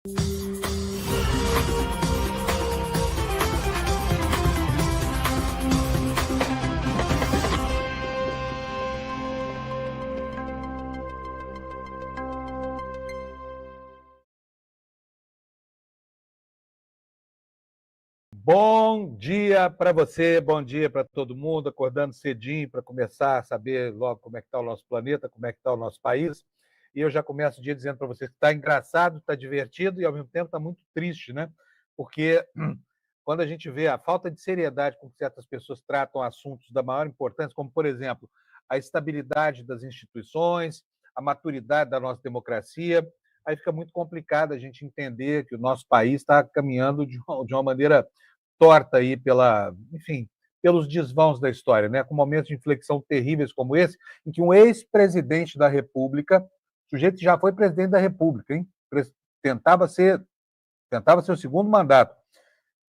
Bom dia para você, bom dia para todo mundo, acordando cedinho para começar a saber logo como é que está o nosso planeta, como é que está o nosso país. E eu já começo o dia dizendo para vocês que está engraçado, está divertido e, ao mesmo tempo, está muito triste, né? Porque quando a gente vê a falta de seriedade com que certas pessoas tratam assuntos da maior importância, como, por exemplo, a estabilidade das instituições, a maturidade da nossa democracia, aí fica muito complicado a gente entender que o nosso país está caminhando de uma maneira torta aí enfim, pelos desvãos da história, né? Com momentos de inflexão terríveis como esse, em que um ex-presidente da República, sujeito que já foi presidente da República, hein? Tentava ser o segundo mandato,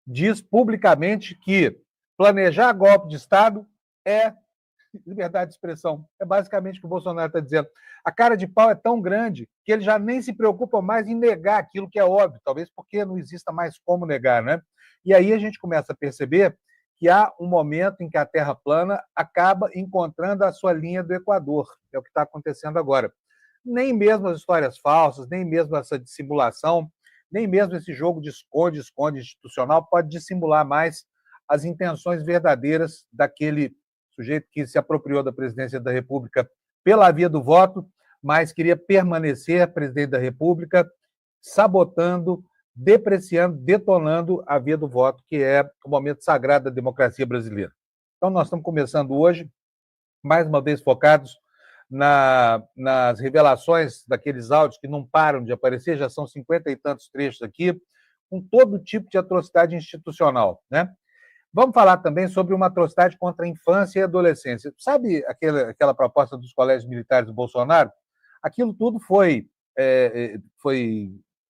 diz publicamente que planejar golpe de Estado é liberdade de expressão. É basicamente o que o Bolsonaro está dizendo. A cara de pau é tão grande que ele já nem se preocupa mais em negar aquilo que é óbvio, talvez porque não exista mais como negar, né? E aí a gente começa a perceber que há um momento em que a Terra plana acaba encontrando a sua linha do Equador, que é o que está acontecendo agora. Nem mesmo as histórias falsas, nem mesmo essa dissimulação, nem mesmo esse jogo de esconde-esconde institucional pode dissimular mais as intenções verdadeiras daquele sujeito que se apropriou da presidência da República pela via do voto, mas queria permanecer presidente da República, sabotando, depreciando, detonando a via do voto, que é o momento sagrado da democracia brasileira. Então, nós estamos começando hoje, mais uma vez focados nas revelações daqueles áudios que não param de aparecer, já são 50 e tantos trechos aqui, com todo tipo de atrocidade institucional, né? Vamos falar também sobre uma atrocidade contra a infância e a adolescência. Sabe aquela proposta dos colégios militares do Bolsonaro? Aquilo tudo foi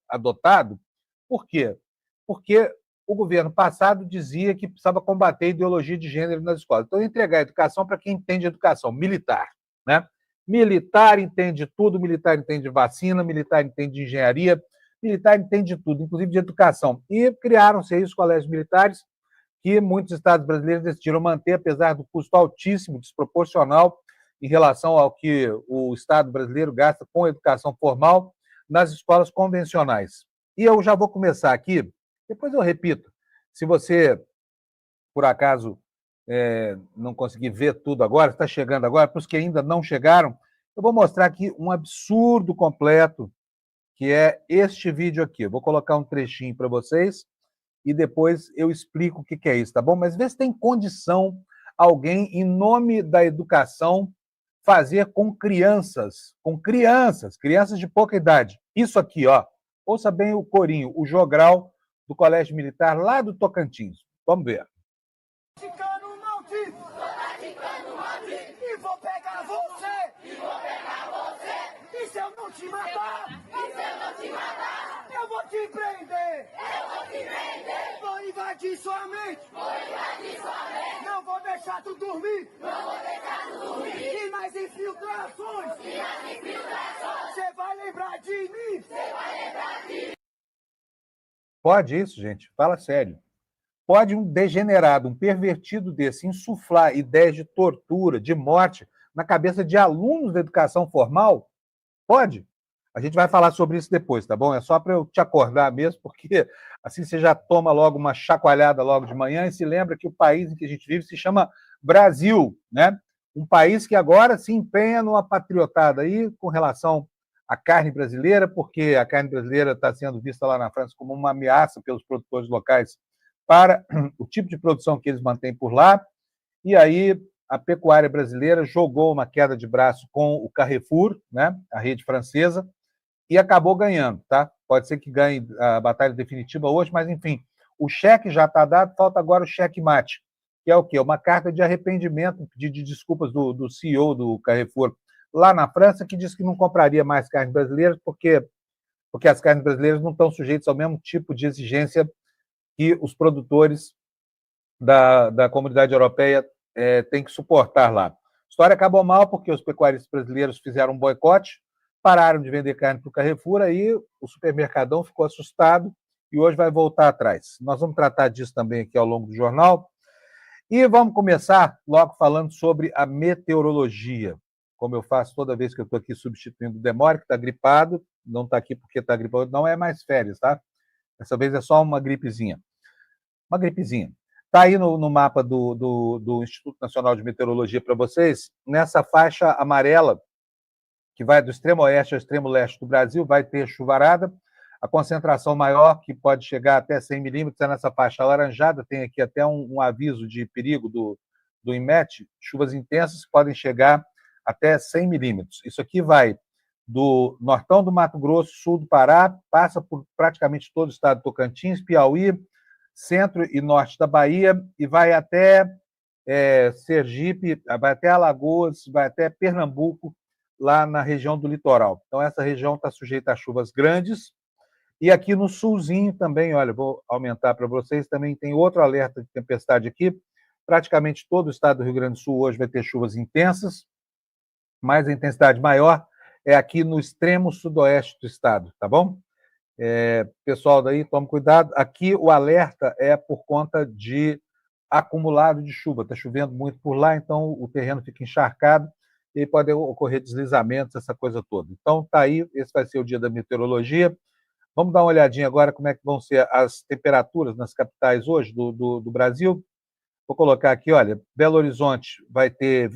adotado. Por quê? Porque o governo passado dizia que precisava combater a ideologia de gênero nas escolas. Então, entregar a educação para quem entende educação, militar, né? Militar entende tudo, militar entende vacina, militar entende engenharia, militar entende tudo, inclusive de educação. E criaram-se aí os colégios militares que muitos estados brasileiros decidiram manter, apesar do custo altíssimo, desproporcional, em relação ao que o Estado brasileiro gasta com a educação formal nas escolas convencionais. E eu já vou começar aqui, depois eu repito, se você, por acaso, não conseguir ver tudo agora, está chegando agora, para os que ainda não chegaram, eu vou mostrar aqui um absurdo completo, que é este vídeo aqui. Eu vou colocar um trechinho para vocês, e depois eu explico o que é isso, tá bom? Mas vê se tem condição alguém, em nome da educação, fazer com crianças de pouca idade. Isso aqui, ó. Ouça bem o corinho, o jogral do Colégio Militar lá do Tocantins. Vamos ver. Praticando maldito! Praticando maldito! E vou pegar você! E vou pegar você! E se eu não te matar? E se eu não te matar? Eu vou te prender! Eu vou te prender! Vou invadir sua mente! Vou invadir sua mente! Não vou deixar tu dormir! Não vou deixar tu dormir! E nas infiltrações! E nas infiltrações! Você vai lembrar de mim! Você vai lembrar de mim! Pode isso, gente? Fala sério. Pode um degenerado, um pervertido desse, insuflar ideias de tortura, de morte, na cabeça de alunos da educação formal? Pode? A gente vai falar sobre isso depois, tá bom? É só para eu te acordar mesmo, porque assim você já toma logo uma chacoalhada logo de manhã e se lembra que o país em que a gente vive se chama Brasil, né? Um país que agora se empenha numa patriotada aí com relação à carne brasileira, porque a carne brasileira está sendo vista lá na França como uma ameaça pelos produtores locais para o tipo de produção que eles mantêm por lá. E aí a pecuária brasileira jogou uma queda de braço com o Carrefour, né, a rede francesa, e acabou ganhando, tá? Pode ser que ganhe a batalha definitiva hoje, mas enfim, o cheque já está dado, falta agora o cheque mate, que é o quê? Uma carta de arrependimento, um pedido de desculpas do CEO do Carrefour lá na França, que disse que não compraria mais carnes brasileiras, porque as carnes brasileiras não estão sujeitas ao mesmo tipo de exigência que os produtores da comunidade europeia têm que suportar lá. A história acabou mal porque os pecuaristas brasileiros fizeram um boicote, pararam de vender carne para o Carrefour, aí o supermercadão ficou assustado e hoje vai voltar atrás. Nós vamos tratar disso também aqui ao longo do jornal. E vamos começar logo falando sobre a meteorologia, como eu faço toda vez que eu estou aqui substituindo o Demore, que está gripado, não está aqui porque está gripado, não é mais férias, tá? Dessa vez é só uma gripezinha. Uma gripezinha. Está aí no mapa do Instituto Nacional de Meteorologia para vocês, nessa faixa amarela, que vai do extremo oeste ao extremo leste do Brasil, vai ter chuvarada. A concentração maior, que pode chegar até 100 milímetros, é nessa faixa alaranjada. Tem aqui até um aviso de perigo do INMET, chuvas intensas que podem chegar até 100 milímetros. Isso aqui vai do nortão do Mato Grosso, sul do Pará, passa por praticamente todo o estado do Tocantins, Piauí, centro e norte da Bahia, e vai até Sergipe, vai até Alagoas, vai até Pernambuco, lá na região do litoral. Então, essa região está sujeita a chuvas grandes. E aqui no sulzinho também, olha, vou aumentar para vocês, também tem outro alerta de tempestade aqui. Praticamente todo o estado do Rio Grande do Sul hoje vai ter chuvas intensas, mas a intensidade maior é aqui no extremo sudoeste do estado, tá bom? Pessoal daí, tome cuidado. Aqui o alerta é por conta de acumulado de chuva. Está chovendo muito por lá, então o terreno fica encharcado e pode ocorrer deslizamentos, essa coisa toda. Então, tá aí, esse vai ser o dia da meteorologia. Vamos dar uma olhadinha agora como é que vão ser as temperaturas nas capitais hoje do Brasil. Vou colocar aqui, olha, Belo Horizonte vai ter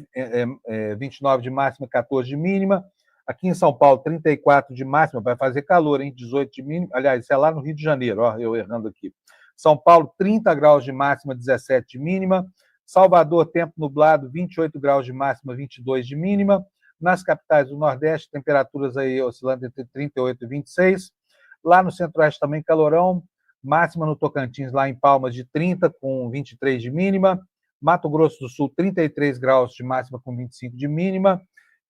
29 de máxima, 14 de mínima. Aqui em São Paulo, 34 de máxima, vai fazer calor, hein? 18 de mínima. Aliás, isso é lá no Rio de Janeiro, ó, eu errando aqui. São Paulo, 30 graus de máxima, 17 de mínima. Salvador, tempo nublado, 28 graus de máxima, 22 de mínima. Nas capitais do Nordeste, temperaturas aí oscilando entre 38 e 26. Lá no Centro-Oeste também calorão, máxima no Tocantins, lá em Palmas, de 30, com 23 de mínima. Mato Grosso do Sul, 33 graus de máxima, com 25 de mínima.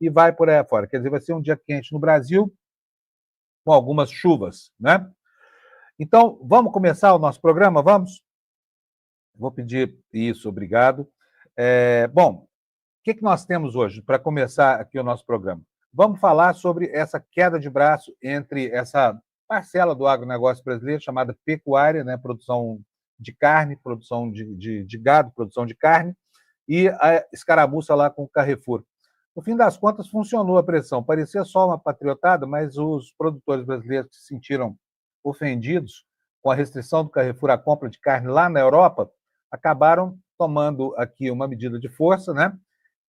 E vai por aí afora. Quer dizer, vai ser um dia quente no Brasil, com algumas chuvas, né? Então, vamos começar o nosso programa? Vamos? Vou pedir isso, obrigado. Bom, o que nós temos hoje para começar aqui o nosso programa? Vamos falar sobre essa queda de braço entre essa parcela do agronegócio brasileiro, chamada pecuária, né, produção de carne, produção de gado, produção de carne, e a escaramuça lá com o Carrefour. No fim das contas, funcionou a pressão. Parecia só uma patriotada, mas os produtores brasileiros que se sentiram ofendidos com a restrição do Carrefour à compra de carne lá na Europa, acabaram tomando aqui uma medida de força, né?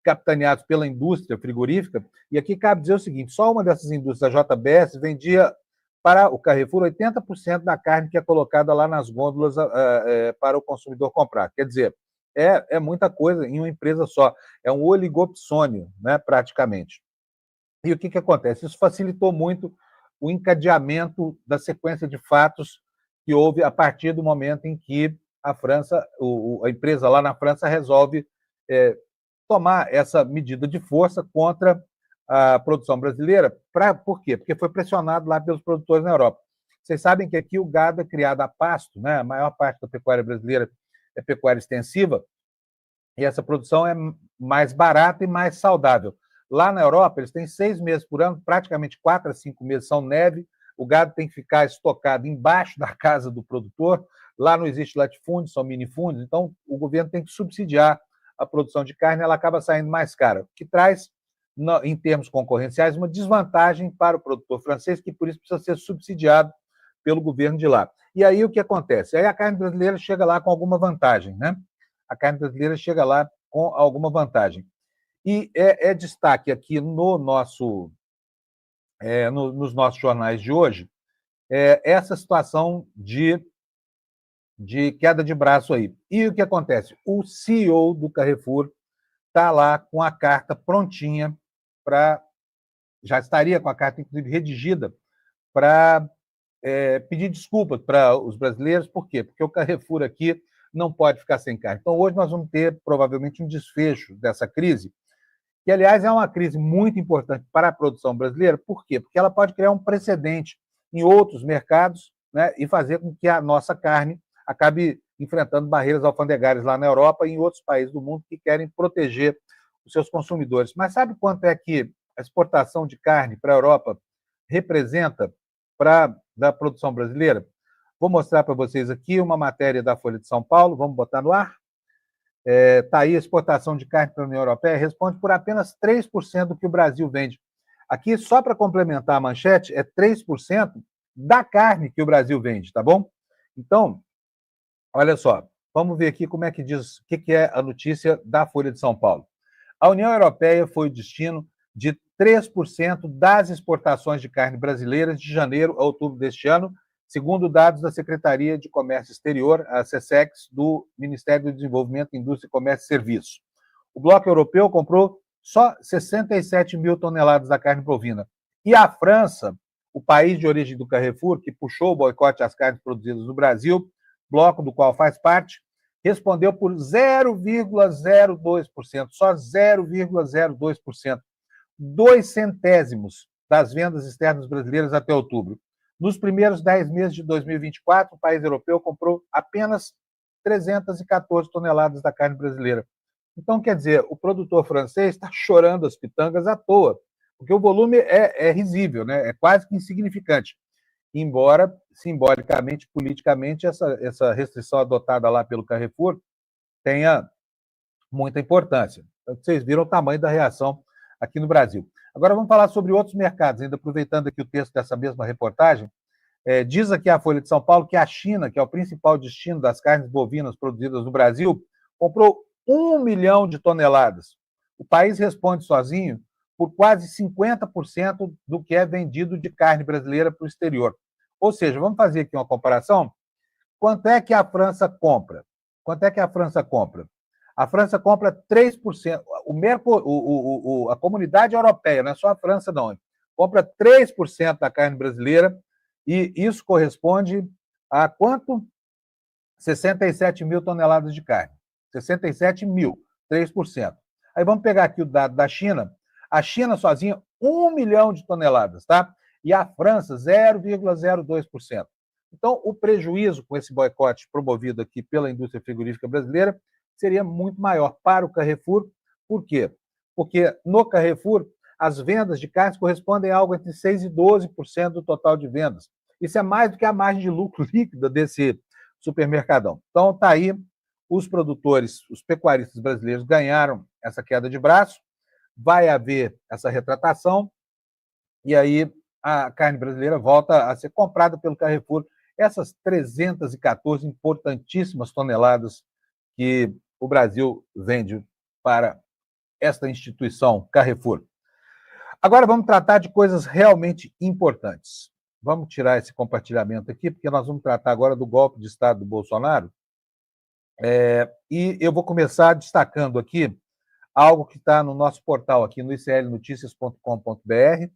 Capitaneados pela indústria frigorífica. E aqui cabe dizer o seguinte: só uma dessas indústrias, a JBS, vendia para o Carrefour 80% da carne que é colocada lá nas gôndolas para o consumidor comprar. Quer dizer, é muita coisa em uma empresa só. É um oligopsônio, né, praticamente. E o que acontece? Isso facilitou muito o encadeamento da sequência de fatos que houve a partir do momento em que a França, a empresa lá na França resolve tomar essa medida de força contra a produção brasileira. Por quê? Porque foi pressionado lá pelos produtores na Europa. Vocês sabem que aqui o gado é criado a pasto, né? A maior parte da pecuária brasileira é pecuária extensiva, e essa produção é mais barata e mais saudável. Lá na Europa, eles têm 6 meses por ano, praticamente 4 a 5 meses são neve, o gado tem que ficar estocado embaixo da casa do produtor, lá não existe latifúndio, são minifúndios, então o governo tem que subsidiar a produção de carne, ela acaba saindo mais cara, o que traz, em termos concorrenciais, uma desvantagem para o produtor francês, que por isso precisa ser subsidiado pelo governo de lá. E aí o que acontece? Aí a carne brasileira chega lá com alguma vantagem, né? A carne brasileira chega lá com alguma vantagem. E destaque aqui nos nossos jornais de hoje essa situação de queda de braço aí. E o que acontece? O CEO do Carrefour está lá com a carta prontinha já estaria com a carta, inclusive, redigida para pedir desculpas para os brasileiros. Por quê? Porque o Carrefour aqui não pode ficar sem carne. Então, hoje nós vamos ter, provavelmente, um desfecho dessa crise, que, aliás, é uma crise muito importante para a produção brasileira. Por quê? Porque ela pode criar um precedente em outros mercados, né, e fazer com que a nossa carne acabe enfrentando barreiras alfandegárias lá na Europa e em outros países do mundo que querem proteger os seus consumidores. Mas sabe quanto é que a exportação de carne para a Europa representa da produção brasileira? Vou mostrar para vocês aqui uma matéria da Folha de São Paulo, vamos botar no ar. Está aí a exportação de carne para a União Europeia, responde por apenas 3% do que o Brasil vende. Aqui, só para complementar a manchete, é 3% da carne que o Brasil vende, tá bom? Então, olha só, vamos ver aqui como é que diz, o que é a notícia da Folha de São Paulo. A União Europeia foi o destino de 3% das exportações de carne brasileiras de janeiro a outubro deste ano, segundo dados da Secretaria de Comércio Exterior, a SECEX, do Ministério do Desenvolvimento, Indústria, Comércio e Serviços. O bloco europeu comprou só 67 mil toneladas da carne bovina. E a França, o país de origem do Carrefour, que puxou o boicote às carnes produzidas no Brasil, bloco do qual faz parte, respondeu por 0,02%, só 0,02%, 2 centésimos das vendas externas brasileiras até outubro. Nos primeiros 10 meses de 2024, o país europeu comprou apenas 314 toneladas da carne brasileira. Então, quer dizer, o produtor francês está chorando as pitangas à toa, porque o volume é risível, né? É quase que insignificante. Embora, simbolicamente, politicamente, essa restrição adotada lá pelo Carrefour tenha muita importância. Então, vocês viram o tamanho da reação aqui no Brasil. Agora vamos falar sobre outros mercados, ainda aproveitando aqui o texto dessa mesma reportagem. Diz aqui a Folha de São Paulo que a China, que é o principal destino das carnes bovinas produzidas no Brasil, comprou 1 milhão de toneladas. O país responde sozinho por quase 50% do que é vendido de carne brasileira para o exterior. Ou seja, vamos fazer aqui uma comparação. Quanto é que a França compra? Quanto é que a França compra? A França compra 3%. A comunidade europeia, não é só a França, não, compra 3% da carne brasileira, e isso corresponde a quanto? 67 mil toneladas de carne. 67 mil, 3%. Aí vamos pegar aqui o dado da China. A China sozinha, 1 milhão de toneladas, tá? E a França, 0,02%. Então, o prejuízo com esse boicote promovido aqui pela indústria frigorífica brasileira seria muito maior para o Carrefour. Por quê? Porque no Carrefour, as vendas de carnes correspondem a algo entre 6% e 12% do total de vendas. Isso é mais do que a margem de lucro líquida desse supermercadão. Então, está aí, os produtores, os pecuaristas brasileiros ganharam essa queda de braço, vai haver essa retratação, e aí a carne brasileira volta a ser comprada pelo Carrefour, essas 314 importantíssimas toneladas que o Brasil vende para esta instituição, Carrefour. Agora vamos tratar de coisas realmente importantes. Vamos tirar esse compartilhamento aqui, porque nós vamos tratar agora do golpe de Estado do Bolsonaro. E eu vou começar destacando aqui algo que está no nosso portal aqui no iclnoticias.com.br,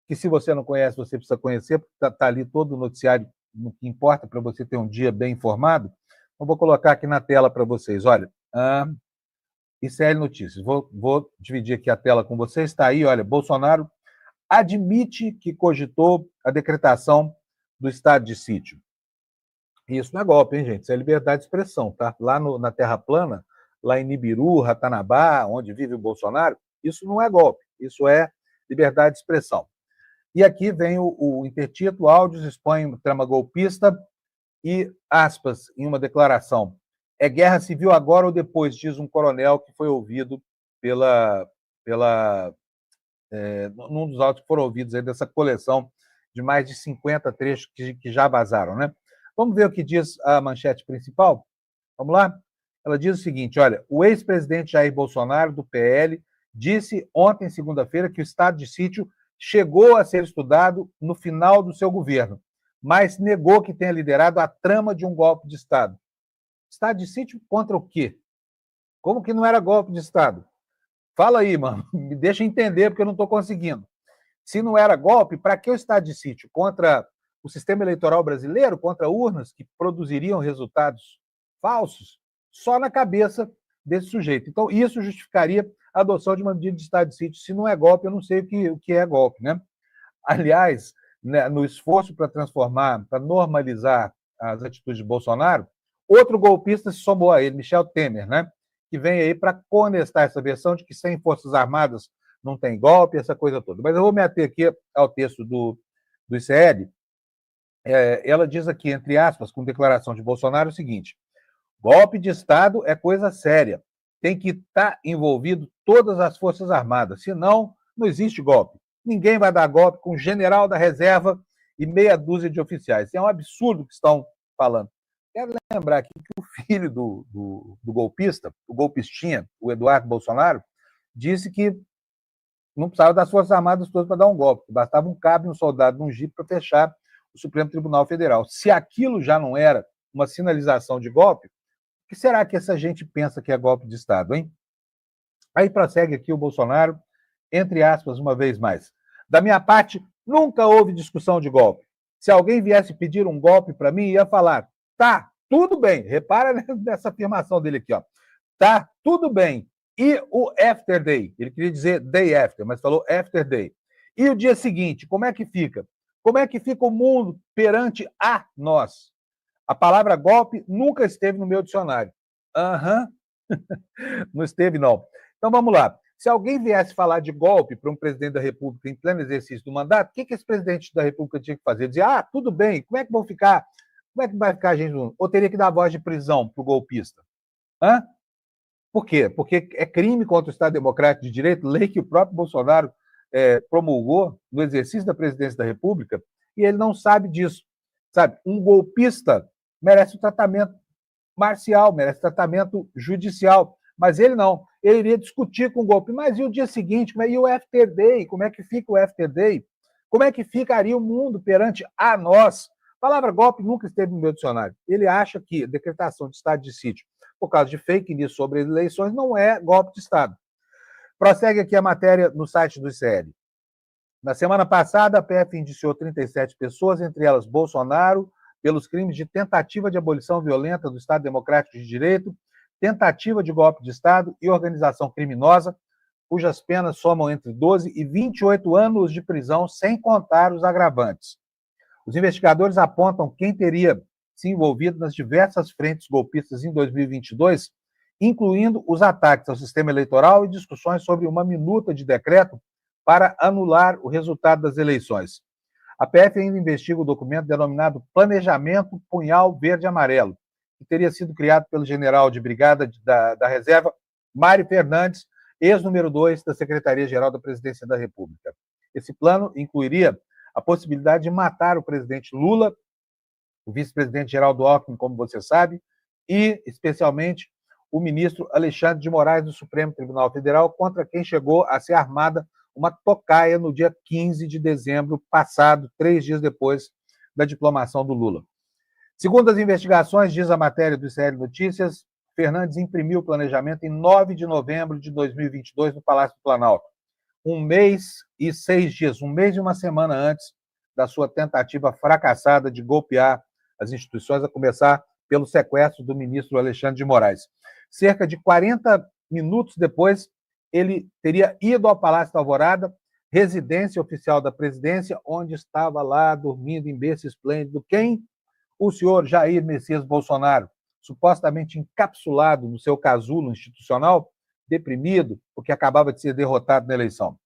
que se você não conhece, você precisa conhecer, porque está ali todo o noticiário no que importa para você ter um dia bem informado. Eu vou colocar aqui na tela para vocês. Olha, ICL Notícias. Vou dividir aqui a tela com vocês. Está aí, olha, Bolsonaro admite que cogitou a decretação do estado de sítio. Isso não é golpe, hein, gente? Isso é liberdade de expressão, tá? Lá na Terra Plana, lá em Nibiru, Ratanabá, onde vive o Bolsonaro, isso não é golpe, isso é liberdade de expressão. E aqui vem o intertítulo: áudios expõem trama golpista e, aspas, em uma declaração: é guerra civil agora ou depois, diz um coronel que foi ouvido num dos áudios que foram ouvidos aí dessa coleção de mais de 50 trechos que já vazaram, né? Vamos ver o que diz a manchete principal? Vamos lá? Ela diz o seguinte, olha, o ex-presidente Jair Bolsonaro, do PL, disse ontem, segunda-feira, que o estado de sítio chegou a ser estudado no final do seu governo, mas negou que tenha liderado a trama de um golpe de Estado. Estado de sítio contra o quê? Como que não era golpe de Estado? Fala aí, mano, me deixa entender, porque eu não estou conseguindo. Se não era golpe, para que o estado de sítio? Contra o sistema eleitoral brasileiro? Contra urnas que produziriam resultados falsos? Só na cabeça desse sujeito. Então, isso justificaria a adoção de uma medida de estado de sítio. Se não é golpe, eu não sei o que é golpe, né? Aliás, né, no esforço para transformar, para normalizar as atitudes de Bolsonaro, outro golpista se somou a ele, Michel Temer, né? Que vem aí para contestar essa versão de que sem Forças Armadas não tem golpe, essa coisa toda. Mas eu vou me ater aqui ao texto do ICL. Ela diz aqui, entre aspas, com declaração de Bolsonaro, o seguinte: golpe de Estado é coisa séria. Tem que estar envolvido todas as Forças Armadas, senão não existe golpe. Ninguém vai dar golpe com o general da reserva e meia dúzia de oficiais. É um absurdo que estão falando. Quero lembrar aqui que o filho do golpista, o golpistinha, o Eduardo Bolsonaro, disse que não precisava das Forças Armadas todas para dar um golpe, bastava um cabo e um soldado num jipe para fechar o Supremo Tribunal Federal. Se aquilo já não era uma sinalização de golpe, o que será que essa gente pensa que é golpe de Estado, hein? Aí prossegue aqui o Bolsonaro, entre aspas, uma vez mais. Da minha parte, nunca houve discussão de golpe. Se alguém viesse pedir um golpe para mim, ia falar, tá, tudo bem. Repara nessa afirmação dele aqui, ó. Tá, tudo bem. E o after day? Ele queria dizer day after, mas falou after day. E o dia seguinte, como é que fica? Como é que fica o mundo perante a nós? A palavra golpe nunca esteve no meu dicionário. Não esteve, não. Então, vamos lá. Se alguém viesse falar de golpe para um presidente da República em pleno exercício do mandato, o que esse presidente da República tinha que fazer? Dizer, tudo bem, como é que vão ficar? Como é que vai ficar a gente? Ou teria que dar voz de prisão para o golpista? Por quê? Porque é crime contra o Estado Democrático de Direito, lei que o próprio Bolsonaro promulgou no exercício da presidência da República, e ele não sabe disso. Sabe? Um golpista merece um tratamento marcial, merece tratamento judicial, mas ele não. Ele iria discutir com o golpe. Mas e o dia seguinte? E o after day? Como é que fica o after day? Como é que ficaria o mundo perante a nós? A palavra golpe nunca esteve no meu dicionário. Ele acha que decretação de estado de sítio por causa de fake news sobre eleições não é golpe de Estado. Prossegue aqui a matéria no site do ICL. Na semana passada, a PF indiciou 37 pessoas, entre elas Bolsonaro, pelos crimes de tentativa de abolição violenta do Estado Democrático de Direito, tentativa de golpe de Estado e organização criminosa, cujas penas somam entre 12 e 28 anos de prisão, sem contar os agravantes. Os investigadores apontam quem teria se envolvido nas diversas frentes golpistas em 2022, incluindo os ataques ao sistema eleitoral e discussões sobre uma minuta de decreto para anular o resultado das eleições. A PF ainda investiga o documento denominado Planejamento Punhal Verde-Amarelo, que teria sido criado pelo general de brigada da reserva, Mário Fernandes, ex-número 2 da Secretaria-Geral da Presidência da República. Esse plano incluiria a possibilidade de matar o presidente Lula, o vice-presidente Geraldo Alckmin, como você sabe, e, especialmente, o ministro Alexandre de Moraes do Supremo Tribunal Federal, contra quem chegou a ser armada uma tocaia no dia 15 de dezembro passado, 3 dias depois da diplomação do Lula. Segundo as investigações, diz a matéria do ICL Notícias, Fernandes imprimiu o planejamento em 9 de novembro de 2022 no Palácio do Planalto, 1 mês e 6 dias, 1 mês e 1 semana antes da sua tentativa fracassada de golpear as instituições, a começar pelo sequestro do ministro Alexandre de Moraes. Cerca de 40 minutos depois, ele teria ido ao Palácio da Alvorada, residência oficial da presidência, onde estava lá dormindo em berço esplêndido quem? O senhor Jair Messias Bolsonaro, supostamente encapsulado no seu casulo institucional, deprimido, porque acabava de ser derrotado na eleição.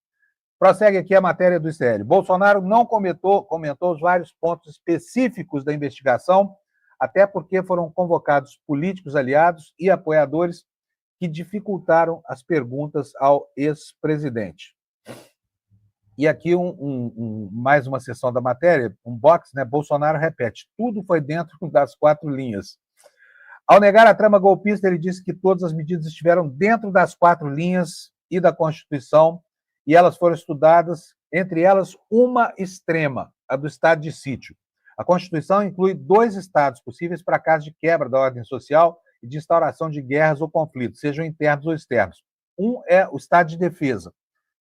Prossegue aqui a matéria do ICL. Bolsonaro não comentou os vários pontos específicos da investigação, até porque foram convocados políticos aliados e apoiadores que dificultaram as perguntas ao ex-presidente. E aqui mais uma seção da matéria, um box, né? Bolsonaro repete, tudo foi dentro das 4 linhas. Ao negar a trama golpista, ele disse que todas as medidas estiveram dentro das 4 linhas e da Constituição, e elas foram estudadas, entre elas uma extrema, a do estado de sítio. A Constituição inclui 2 estados possíveis para caso de quebra da ordem social e de instauração de guerras ou conflitos, sejam internos ou externos. Um é o estado de defesa,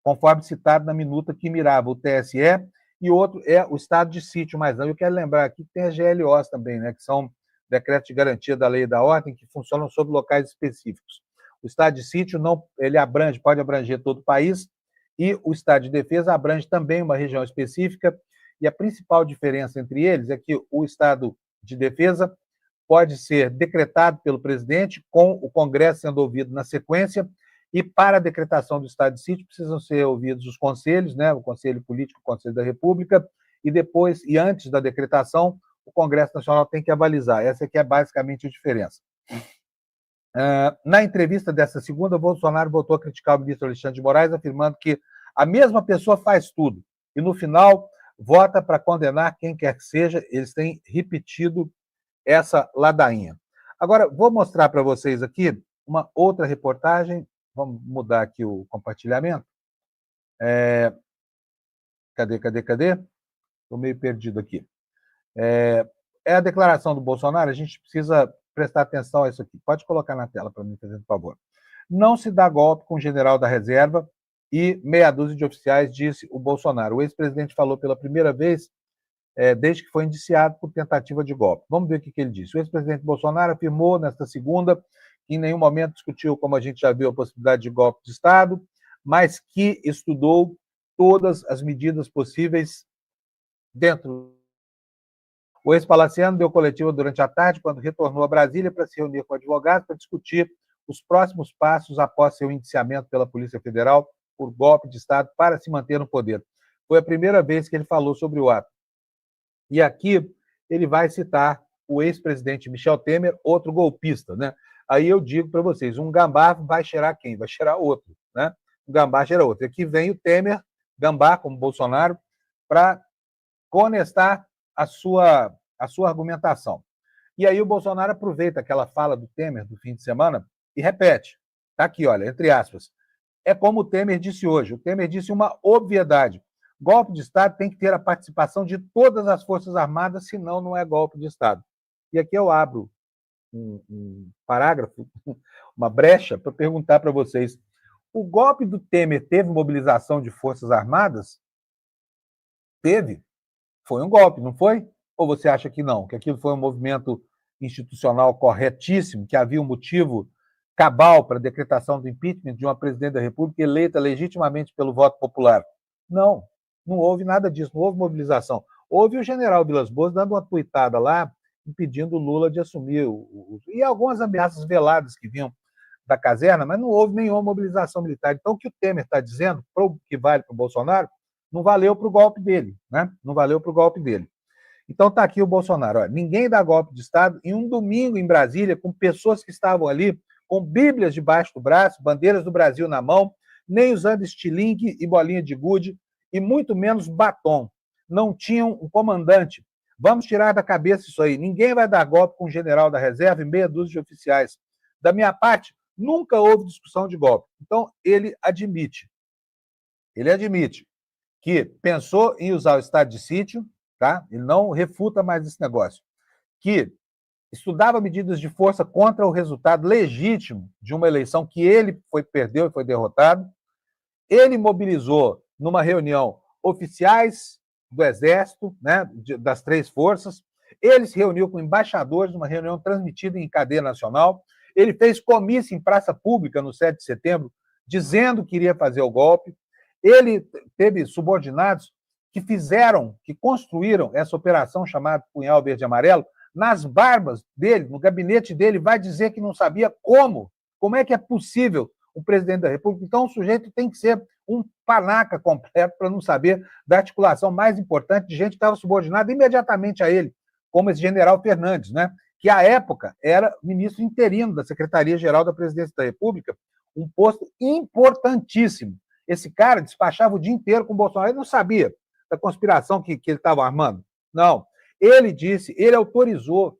conforme citado na minuta que mirava o TSE, e outro é o estado de sítio, mas não. Eu quero lembrar aqui que tem as GLOs também, né, que são decretos de garantia da lei e da ordem que funcionam sobre locais específicos. O estado de sítio não, ele pode abranger todo o país, e o estado de defesa abrange também uma região específica, e a principal diferença entre eles é que o estado de defesa pode ser decretado pelo presidente, com o Congresso sendo ouvido na sequência, E para a decretação do estado de sítio precisam ser ouvidos os conselhos, né, o Conselho Político, o Conselho da República, e depois, e antes da decretação, o Congresso Nacional tem que avalizar. Essa aqui é basicamente a diferença. Na entrevista dessa segunda, Bolsonaro voltou a criticar o ministro Alexandre de Moraes, afirmando que a mesma pessoa faz tudo, e no final vota para condenar quem quer que seja. Eles têm repetido essa ladainha. Agora, vou mostrar para vocês aqui uma outra reportagem. Vamos mudar aqui o compartilhamento. Cadê? Estou meio perdido aqui. É a declaração do Bolsonaro, a gente precisa prestar atenção a isso aqui. Pode colocar na tela para mim, fazendo favor. Não se dá golpe com o general da reserva e meia dúzia de oficiais, disse o Bolsonaro. O ex-presidente falou pela primeira vez desde que foi indiciado por tentativa de golpe. Vamos ver o que ele disse. O ex-presidente Bolsonaro afirmou nesta segunda que em nenhum momento discutiu, como a gente já viu, a possibilidade de golpe de Estado, mas que estudou todas as medidas possíveis dentro. O ex-palaciano deu coletiva durante a tarde, quando retornou a Brasília para se reunir com advogados para discutir os próximos passos após seu indiciamento pela Polícia Federal por golpe de Estado para se manter no poder. Foi a primeira vez que ele falou sobre o ato. E aqui ele vai citar o ex-presidente Michel Temer, outro golpista, né? Aí eu digo para vocês, um gambá vai cheirar quem? Vai cheirar outro, né? Um gambá cheira outro. Aqui vem o Temer, gambá, como Bolsonaro, para conestar a sua argumentação. E aí o Bolsonaro aproveita aquela fala do Temer do fim de semana e repete. Está aqui, olha, entre aspas. É como o Temer disse hoje. O Temer disse uma obviedade. Golpe de Estado tem que ter a participação de todas as Forças Armadas, senão não é golpe de Estado. E aqui eu abro um parágrafo, uma brecha, para perguntar para vocês. O golpe do Temer teve mobilização de Forças Armadas? Teve. Foi um golpe, não foi? Ou você acha que não? Que aquilo foi um movimento institucional corretíssimo, que havia um motivo cabal para a decretação do impeachment de uma presidente da República eleita legitimamente pelo voto popular? Não, não houve nada disso, não houve mobilização. Houve o general Vilas Boas dando uma tuitada lá, impedindo o Lula de assumir, e algumas ameaças veladas que vinham da caserna, mas não houve nenhuma mobilização militar. Então, o que o Temer está dizendo, que vale para o Bolsonaro, não valeu para o golpe dele, né? Não valeu para o golpe dele. Então está aqui o Bolsonaro. Olha, ninguém dá golpe de Estado em um domingo em Brasília, com pessoas que estavam ali com bíblias debaixo do braço, bandeiras do Brasil na mão, nem usando estilingue e bolinha de gude, e muito menos batom. Não tinham um comandante. Vamos tirar da cabeça isso aí. Ninguém vai dar golpe com o general da reserva e meia dúzia de oficiais. Da minha parte, nunca houve discussão de golpe. Então, ele admite que pensou em usar o estado de sítio, tá? Ele não refuta mais esse negócio, que estudava medidas de força contra o resultado legítimo de uma eleição que ele perdeu e foi derrotado. Ele mobilizou numa reunião oficiais do Exército, né, das três forças. Ele se reuniu com embaixadores numa reunião transmitida em cadeia nacional. Ele fez comício em praça pública no 7 de setembro, dizendo que iria fazer o golpe. Ele teve subordinados que construíram essa operação chamada Punhal Verde e Amarelo nas barbas dele, no gabinete dele, vai dizer que não sabia como é que é possível o presidente da República. Então, o sujeito tem que ser um panaca completo para não saber da articulação mais importante de gente que estava subordinada imediatamente a ele, como esse general Fernandes, né? Que, à época, era ministro interino da Secretaria-Geral da Presidência da República, um posto importantíssimo. Esse cara despachava o dia inteiro com o Bolsonaro. Ele não sabia da conspiração que ele estava armando. Não. Ele autorizou,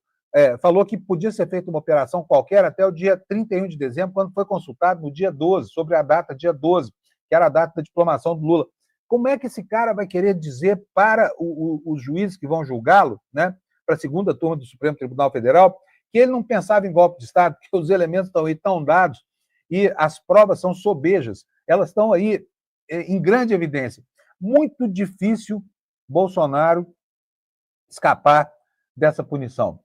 falou que podia ser feita uma operação qualquer até o dia 31 de dezembro, quando foi consultado no dia 12, sobre a data dia 12, que era a data da diplomação do Lula. Como é que esse cara vai querer dizer para os juízes que vão julgá-lo, né, para a segunda turma do Supremo Tribunal Federal, que ele não pensava em golpe de Estado, que os elementos estão aí tão dados e as provas são sobejas, elas estão aí em grande evidência. Muito difícil Bolsonaro escapar dessa punição,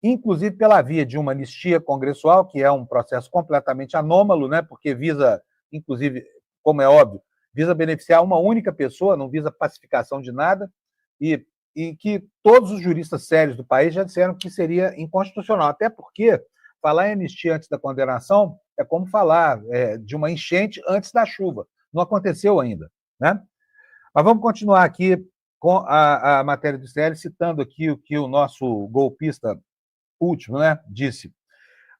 inclusive pela via de uma anistia congressual, que é um processo completamente anômalo, né, porque visa, inclusive, como é óbvio, visa beneficiar uma única pessoa, não visa pacificação de nada, e que todos os juristas sérios do país já disseram que seria inconstitucional, até porque falar em anistia antes da condenação É como falar de uma enchente antes da chuva. Não aconteceu ainda, né? Mas vamos continuar aqui com a matéria do CL, citando aqui o que o nosso golpista último, né, disse.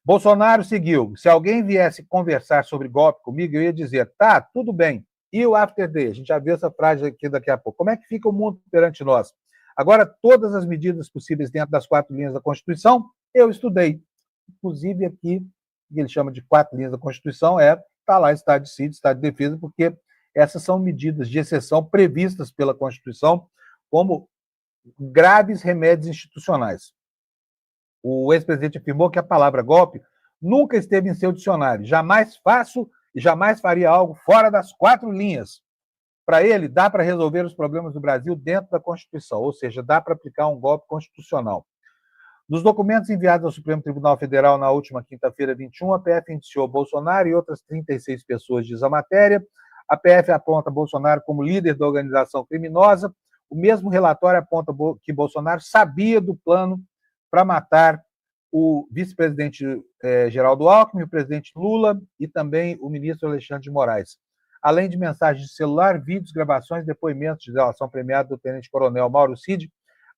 Bolsonaro seguiu. Se alguém viesse conversar sobre golpe comigo, eu ia dizer, tá, tudo bem. E o after day? A gente já viu essa frase aqui daqui a pouco. Como é que fica o mundo perante nós? Agora, todas as medidas possíveis dentro das 4 linhas da Constituição, eu estudei. Inclusive aqui, o que ele chama de 4 linhas da Constituição está lá estado de sítio, estado de defesa, porque essas são medidas de exceção previstas pela Constituição como graves remédios institucionais. O ex-presidente afirmou que a palavra golpe nunca esteve em seu dicionário. Jamais faço e jamais faria algo fora das 4 linhas. Para ele, dá para resolver os problemas do Brasil dentro da Constituição, ou seja, dá para aplicar um golpe constitucional. Nos documentos enviados ao Supremo Tribunal Federal na última quinta-feira, 21, a PF indiciou Bolsonaro e outras 36 pessoas, diz a matéria. A PF aponta Bolsonaro como líder da organização criminosa. O mesmo relatório aponta que Bolsonaro sabia do plano para matar o vice-presidente Geraldo Alckmin, o presidente Lula e também o ministro Alexandre de Moraes. Além de mensagens de celular, vídeos, gravações, depoimentos de delação premiada do tenente-coronel Mauro Cid,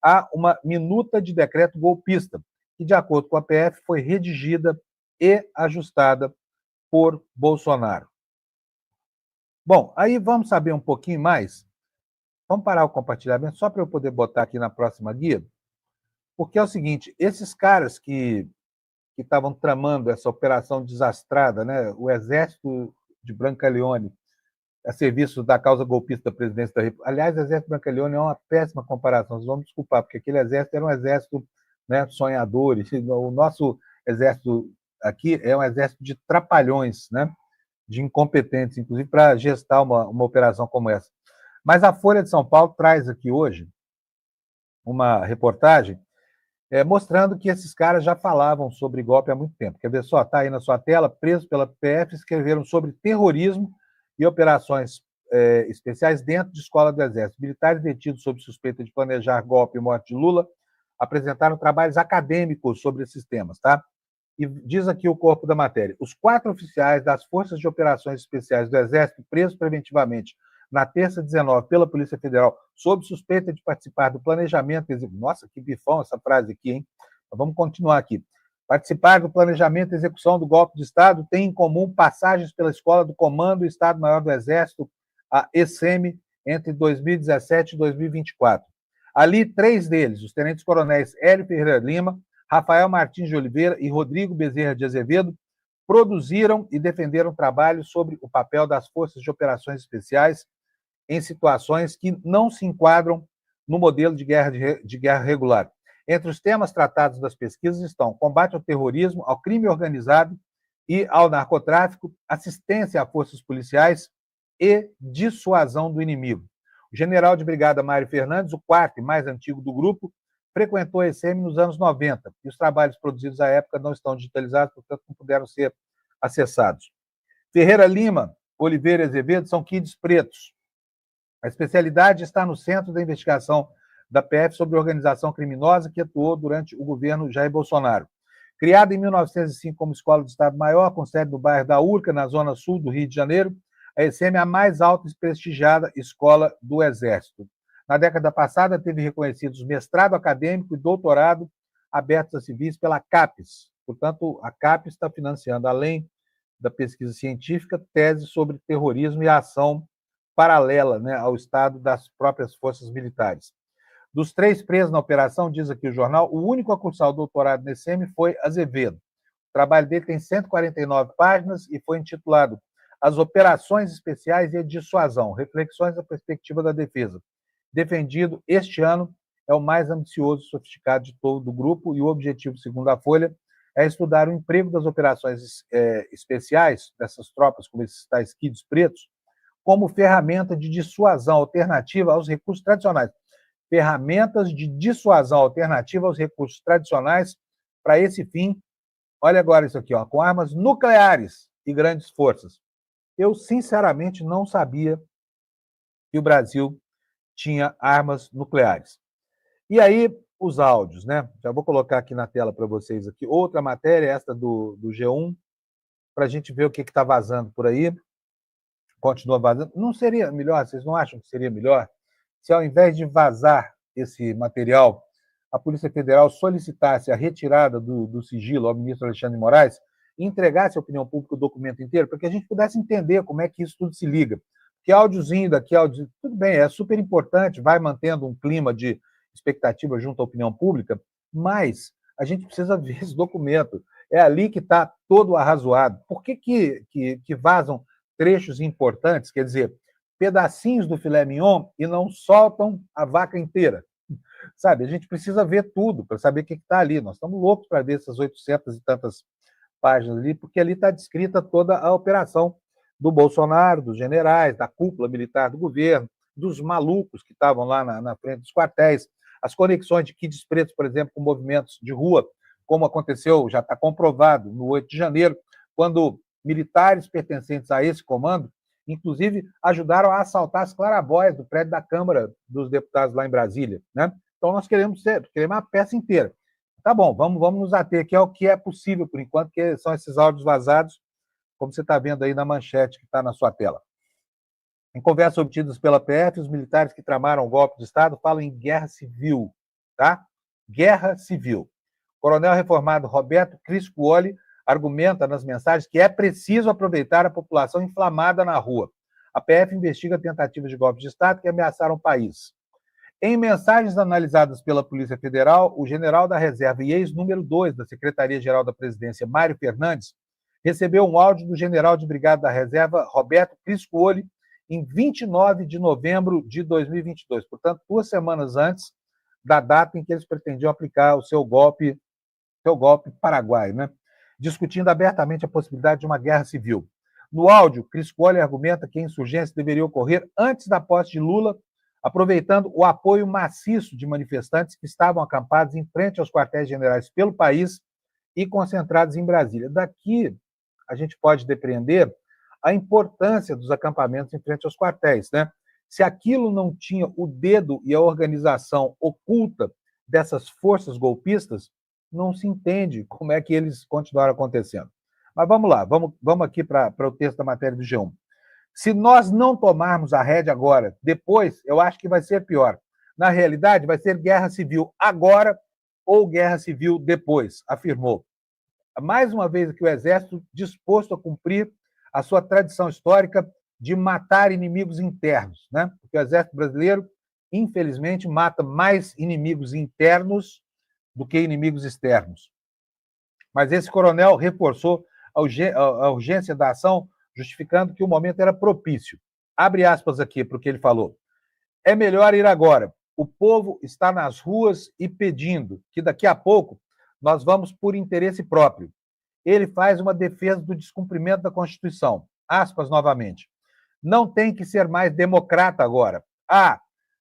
há uma minuta de decreto golpista, que, de acordo com a PF, foi redigida e ajustada por Bolsonaro. Bom, aí vamos saber um pouquinho mais. Vamos parar o compartilhamento só para eu poder botar aqui na próxima guia, porque é o seguinte, esses caras que estavam tramando essa operação desastrada, né, o exército de Brancaleone, a serviço da causa golpista da presidência da República. Aliás, o exército de Brancaleone é uma péssima comparação, vocês vão me desculpar, porque aquele exército era um exército, né, sonhador, o nosso exército aqui é um exército de trapalhões, né, de incompetentes, inclusive para gestar uma operação como essa. Mas a Folha de São Paulo traz aqui hoje uma reportagem mostrando que esses caras já falavam sobre golpe há muito tempo. Quer ver só? Está aí na sua tela, presos pela PF, escreveram sobre terrorismo e operações especiais dentro de escola do Exército. Militares detidos sob suspeita de planejar golpe e morte de Lula apresentaram trabalhos acadêmicos sobre esses temas, tá? E diz aqui o corpo da matéria. Os 4 oficiais das Forças de Operações Especiais do Exército presos preventivamente na terça 19 pela Polícia Federal, sob suspeita de participar do planejamento... Nossa, que bifão essa frase aqui, hein? Mas vamos continuar aqui. Participar do planejamento e execução do golpe de Estado tem em comum passagens pela Escola do Comando e Estado-Maior do Exército, a ESEM, entre 2017 e 2024. Ali, 3 deles, os tenentes-coronéis Hélio Ferreira Lima, Rafael Martins de Oliveira e Rodrigo Bezerra de Azevedo, produziram e defenderam trabalhos sobre o papel das Forças de Operações Especiais em situações que não se enquadram no modelo de guerra regular. Entre os temas tratados das pesquisas estão combate ao terrorismo, ao crime organizado e ao narcotráfico, assistência a forças policiais e dissuasão do inimigo. O general de brigada Mário Fernandes, o 4º e mais antigo do grupo, frequentou a ESEM nos anos 90 e os trabalhos produzidos à época não estão digitalizados, portanto não puderam ser acessados. Ferreira Lima, Oliveira e Azevedo são kids pretos. A especialidade está no centro da investigação da PF sobre organização criminosa que atuou durante o governo Jair Bolsonaro. Criada em 1905 como escola do Estado-Maior, com sede no bairro da Urca, na zona sul do Rio de Janeiro, a ESEM é a mais alta e prestigiada escola do Exército. Na década passada, teve reconhecidos mestrado acadêmico e doutorado abertos a civis pela CAPES. Portanto, a CAPES está financiando, além da pesquisa científica, teses sobre terrorismo e a ação paralela, né, ao Estado das próprias forças militares. Dos 3 presos na operação, diz aqui o jornal, o único a cursar o doutorado na ESEM foi Azevedo. O trabalho dele tem 149 páginas e foi intitulado As Operações Especiais e a Dissuasão, Reflexões da Perspectiva da Defesa. Defendido este ano, é o mais ambicioso e sofisticado de todo o grupo, e o objetivo, segundo a Folha, é estudar o emprego das operações especiais, dessas tropas, como esses tais kids pretos, como ferramenta de dissuasão alternativa aos recursos tradicionais. Ferramentas de dissuasão alternativa aos recursos tradicionais para esse fim. Olha agora isso aqui, ó, com armas nucleares e grandes forças. Eu, sinceramente, não sabia que o Brasil tinha armas nucleares. E aí, os áudios, né? Já vou colocar aqui na tela para vocês aqui. Outra matéria, esta do G1, para a gente ver o que está vazando por aí. Continua vazando. Não seria melhor, vocês não acham que seria melhor, se ao invés de vazar esse material, a Polícia Federal solicitasse a retirada do sigilo ao ministro Alexandre de Moraes e entregasse à opinião pública o documento inteiro, para que a gente pudesse entender como é que isso tudo se liga. Que áudiozinho daqui, áudio, tudo bem, é super importante, vai mantendo um clima de expectativa junto à opinião pública, mas a gente precisa ver esse documento. É ali que está todo o arrazoado. Por que vazam trechos importantes, quer dizer, pedacinhos do filé mignon e não soltam a vaca inteira? Sabe, a gente precisa ver tudo para saber o que está ali. Nós estamos loucos para ver essas 800 e tantas páginas ali, porque ali está descrita toda a operação do Bolsonaro, dos generais, da cúpula militar do governo, dos malucos que estavam lá na frente dos quartéis, as conexões de Kids Pretos, por exemplo, com movimentos de rua, como aconteceu, já está comprovado, no 8 de janeiro, quando militares pertencentes a esse comando, inclusive, ajudaram a assaltar as clarabóias do prédio da Câmara dos Deputados lá em Brasília, né? Então, nós queremos uma peça inteira. Tá bom, vamos nos ater aqui ao que é possível, por enquanto, que são esses áudios vazados, como você está vendo aí na manchete que está na sua tela. Em conversas obtidas pela PF, os militares que tramaram o golpe de Estado falam em guerra civil, tá? Guerra civil. O coronel reformado Roberto Criscuoli argumenta nas mensagens que é preciso aproveitar a população inflamada na rua. A PF investiga tentativas de golpe de Estado que ameaçaram o país. Em mensagens analisadas pela Polícia Federal, o general da reserva e ex-número 2 da Secretaria-Geral da Presidência, Mário Fernandes, recebeu um áudio do general de brigada da reserva, Roberto Criscuoli, em 29 de novembro de 2022, portanto, 2 semanas antes da data em que eles pretendiam aplicar o seu golpe paraguaio, né? Discutindo abertamente a possibilidade de uma guerra civil. No áudio, Criscuoli argumenta que a insurgência deveria ocorrer antes da posse de Lula, aproveitando o apoio maciço de manifestantes que estavam acampados em frente aos quartéis generais pelo país e concentrados em Brasília. Daqui, a gente pode depreender a importância dos acampamentos em frente aos quartéis, né? Se aquilo não tinha o dedo e a organização oculta dessas forças golpistas, não se entende como é que eles continuaram acontecendo. Mas vamos lá, vamos aqui para o texto da matéria do G1. Se nós não tomarmos a rédea agora, depois, eu acho que vai ser pior. Na realidade, vai ser guerra civil agora ou guerra civil depois, afirmou. Mais uma vez aqui o Exército disposto a cumprir a sua tradição histórica de matar inimigos internos, né? Porque o Exército brasileiro, infelizmente, mata mais inimigos internos do que inimigos externos. Mas esse coronel reforçou a urgência da ação, justificando que o momento era propício. Abre aspas aqui para o que ele falou. É melhor ir agora. O povo está nas ruas e pedindo que daqui a pouco nós vamos por interesse próprio. Ele faz uma defesa do descumprimento da Constituição. Aspas novamente. Não tem que ser mais democrata agora.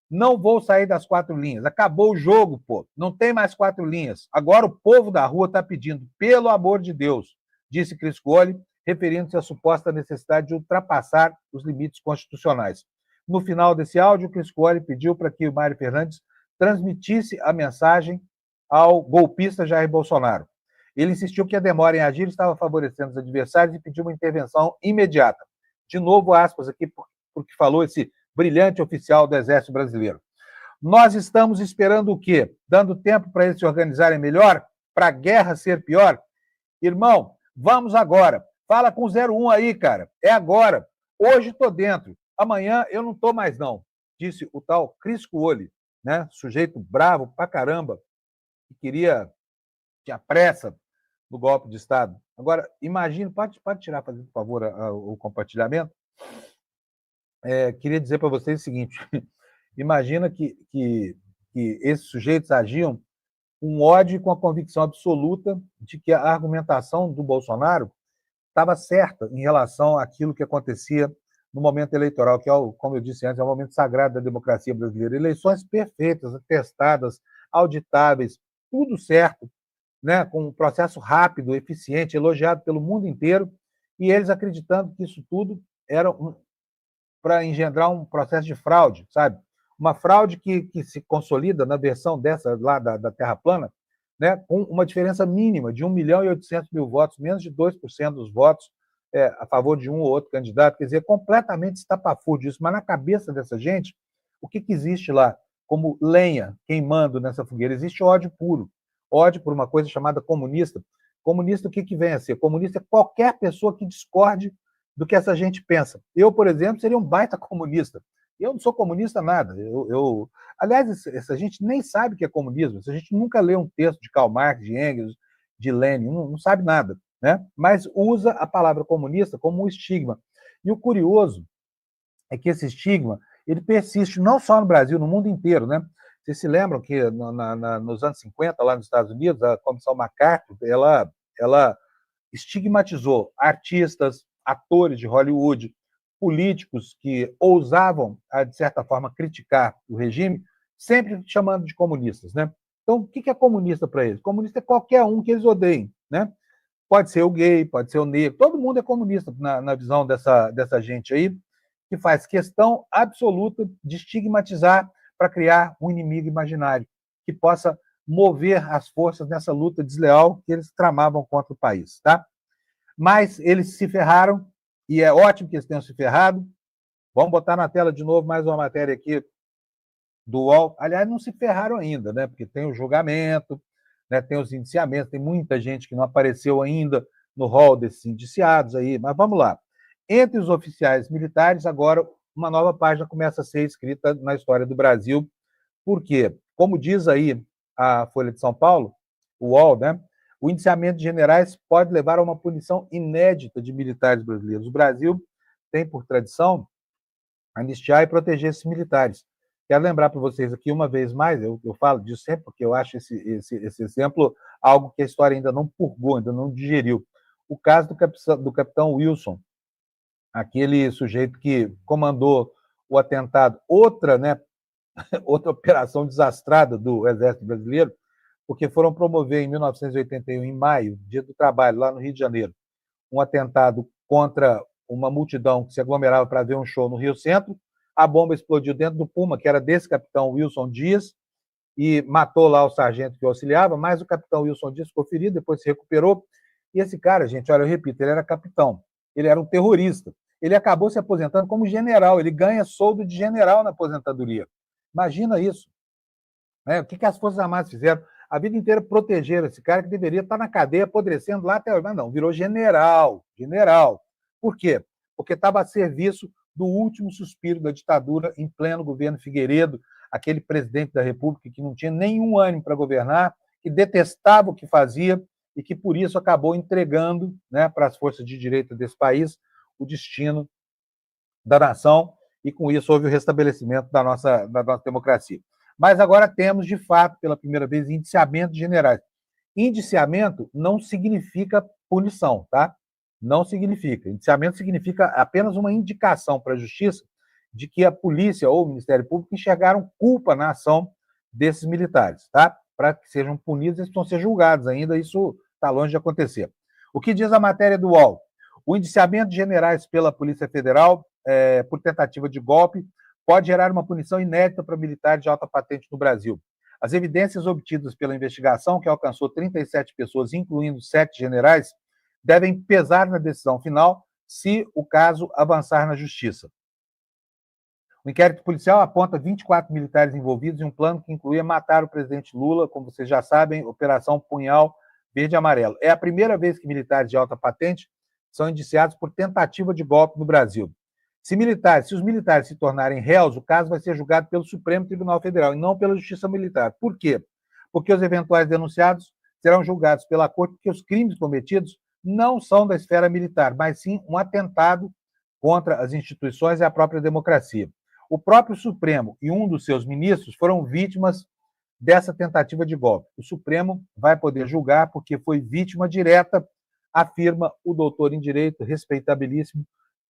Não vou sair das 4 linhas. Acabou o jogo, pô. Não tem mais 4 linhas. Agora o povo da rua está pedindo, pelo amor de Deus, disse Criscuoli, referindo-se à suposta necessidade de ultrapassar os limites constitucionais. No final desse áudio, Criscuoli pediu para que o Mário Fernandes transmitisse a mensagem ao golpista Jair Bolsonaro. Ele insistiu que a demora em agir estava favorecendo os adversários e pediu uma intervenção imediata. De novo, aspas aqui, porque falou esse brilhante oficial do Exército Brasileiro. Nós estamos esperando o quê? Dando tempo para eles se organizarem melhor? Para a guerra ser pior? Irmão, vamos agora. Fala com o 01 aí, cara. É agora. Hoje estou dentro. Amanhã eu não estou mais, não. Disse o tal Criscuoli, né? Sujeito bravo pra caramba, que tinha pressa do golpe de Estado. Agora, imagina, pode tirar, por favor, o compartilhamento? Queria dizer para vocês o seguinte, imagina que esses sujeitos agiam com ódio e com a convicção absoluta de que a argumentação do Bolsonaro estava certa em relação àquilo que acontecia no momento eleitoral, que, como eu disse antes, é um momento sagrado da democracia brasileira. Eleições perfeitas, atestadas, auditáveis, tudo certo, né? Com um processo rápido, eficiente, elogiado pelo mundo inteiro, e eles acreditando que isso tudo era para engendrar um processo de fraude, sabe? Uma fraude que se consolida na versão dessa lá da Terra plana, né? Com uma diferença mínima de 1.800.000 votos, menos de 2% dos votos a favor de um ou outro candidato, quer dizer, completamente estapafúrdio isso, mas na cabeça dessa gente, o que existe lá como lenha queimando nessa fogueira? Existe ódio puro, ódio por uma coisa chamada comunista. Comunista, o que vem a ser? Comunista é qualquer pessoa que discorde do que essa gente pensa. Eu, por exemplo, seria um baita comunista. Eu não sou comunista nada. Aliás, essa gente nem sabe o que é comunismo. Essa gente nunca lê um texto de Karl Marx, de Engels, de Lenin, não sabe nada, né? Mas usa a palavra comunista como um estigma. E o curioso é que esse estigma ele persiste não só no Brasil, no mundo inteiro, né? Vocês se lembram que nos anos 50, lá nos Estados Unidos, a Comissão McCarthy, ela estigmatizou artistas, atores de Hollywood, políticos que ousavam, de certa forma, criticar o regime, sempre chamando de comunistas, né? Então, o que é comunista para eles? Comunista é qualquer um que eles odeiem, né? Pode ser o gay, pode ser o negro, todo mundo é comunista na visão dessa gente aí, que faz questão absoluta de estigmatizar para criar um inimigo imaginário que possa mover as forças nessa luta desleal que eles tramavam contra o país, tá? Mas eles se ferraram, e é ótimo que eles tenham se ferrado. Vamos botar na tela de novo mais uma matéria aqui do UOL. Aliás, não se ferraram ainda, né? Porque tem o julgamento, né? Tem os indiciamentos, tem muita gente que não apareceu ainda no rol desses indiciados aí, mas vamos lá. Entre os oficiais militares, agora uma nova página começa a ser escrita na história do Brasil. Por quê? Como diz aí a Folha de São Paulo, o UOL, né? O indiciamento de generais pode levar a uma punição inédita de militares brasileiros. O Brasil tem, por tradição, anistiar e proteger esses militares. Quero lembrar para vocês aqui, uma vez mais, eu falo disso sempre, porque eu acho esse exemplo algo que a história ainda não purgou, ainda não digeriu. O caso do capitão Wilson, aquele sujeito que comandou o atentado, outra operação desastrada do Exército Brasileiro, porque foram promover em 1981, em maio, Dia do Trabalho, lá no Rio de Janeiro, um atentado contra uma multidão que se aglomerava para ver um show no Rio Centro. A bomba explodiu dentro do Puma, que era desse capitão Wilson Dias, e matou lá o sargento que o auxiliava, mas o capitão Wilson Dias ficou ferido, depois se recuperou. E esse cara, gente, olha, eu repito, ele era capitão, ele era um terrorista. Ele acabou se aposentando como general, ele ganha soldo de general na aposentadoria. Imagina isso. Né? O que as Forças Armadas fizeram? A vida inteira protegeram esse cara que deveria estar na cadeia apodrecendo lá até hoje. Mas não, virou general. General. Por quê? Porque estava a serviço do último suspiro da ditadura em pleno governo Figueiredo, aquele presidente da República que não tinha nenhum ânimo para governar, que detestava o que fazia e que, por isso, acabou entregando, né, para as forças de direita desse país o destino da nação, e com isso houve o restabelecimento da nossa democracia. Mas agora temos, de fato, pela primeira vez, indiciamento de generais. Indiciamento não significa punição, tá? Não significa. Indiciamento significa apenas uma indicação para a justiça de que a polícia ou o Ministério Público enxergaram culpa na ação desses militares, tá? Para que sejam punidos, eles precisam ser julgados ainda, isso está longe de acontecer. O que diz a matéria do UOL? O indiciamento de generais pela Polícia Federal por tentativa de golpe pode gerar uma punição inédita para militares de alta patente no Brasil. As evidências obtidas pela investigação, que alcançou 37 pessoas, incluindo 7 generais, devem pesar na decisão final se o caso avançar na justiça. O inquérito policial aponta 24 militares envolvidos em um plano que incluía matar o presidente Lula, como vocês já sabem, Operação Punhal Verde e Amarelo. É a primeira vez que militares de alta patente são indiciados por tentativa de golpe no Brasil. Se os militares se tornarem réus, o caso vai ser julgado pelo Supremo Tribunal Federal e não pela Justiça Militar. Por quê? Porque os eventuais denunciados serão julgados pela Corte, porque os crimes cometidos não são da esfera militar, mas sim um atentado contra as instituições e a própria democracia. O próprio Supremo e um dos seus ministros foram vítimas dessa tentativa de golpe. O Supremo vai poder julgar porque foi vítima direta, afirma o doutor em Direito, respeitabilíssimo,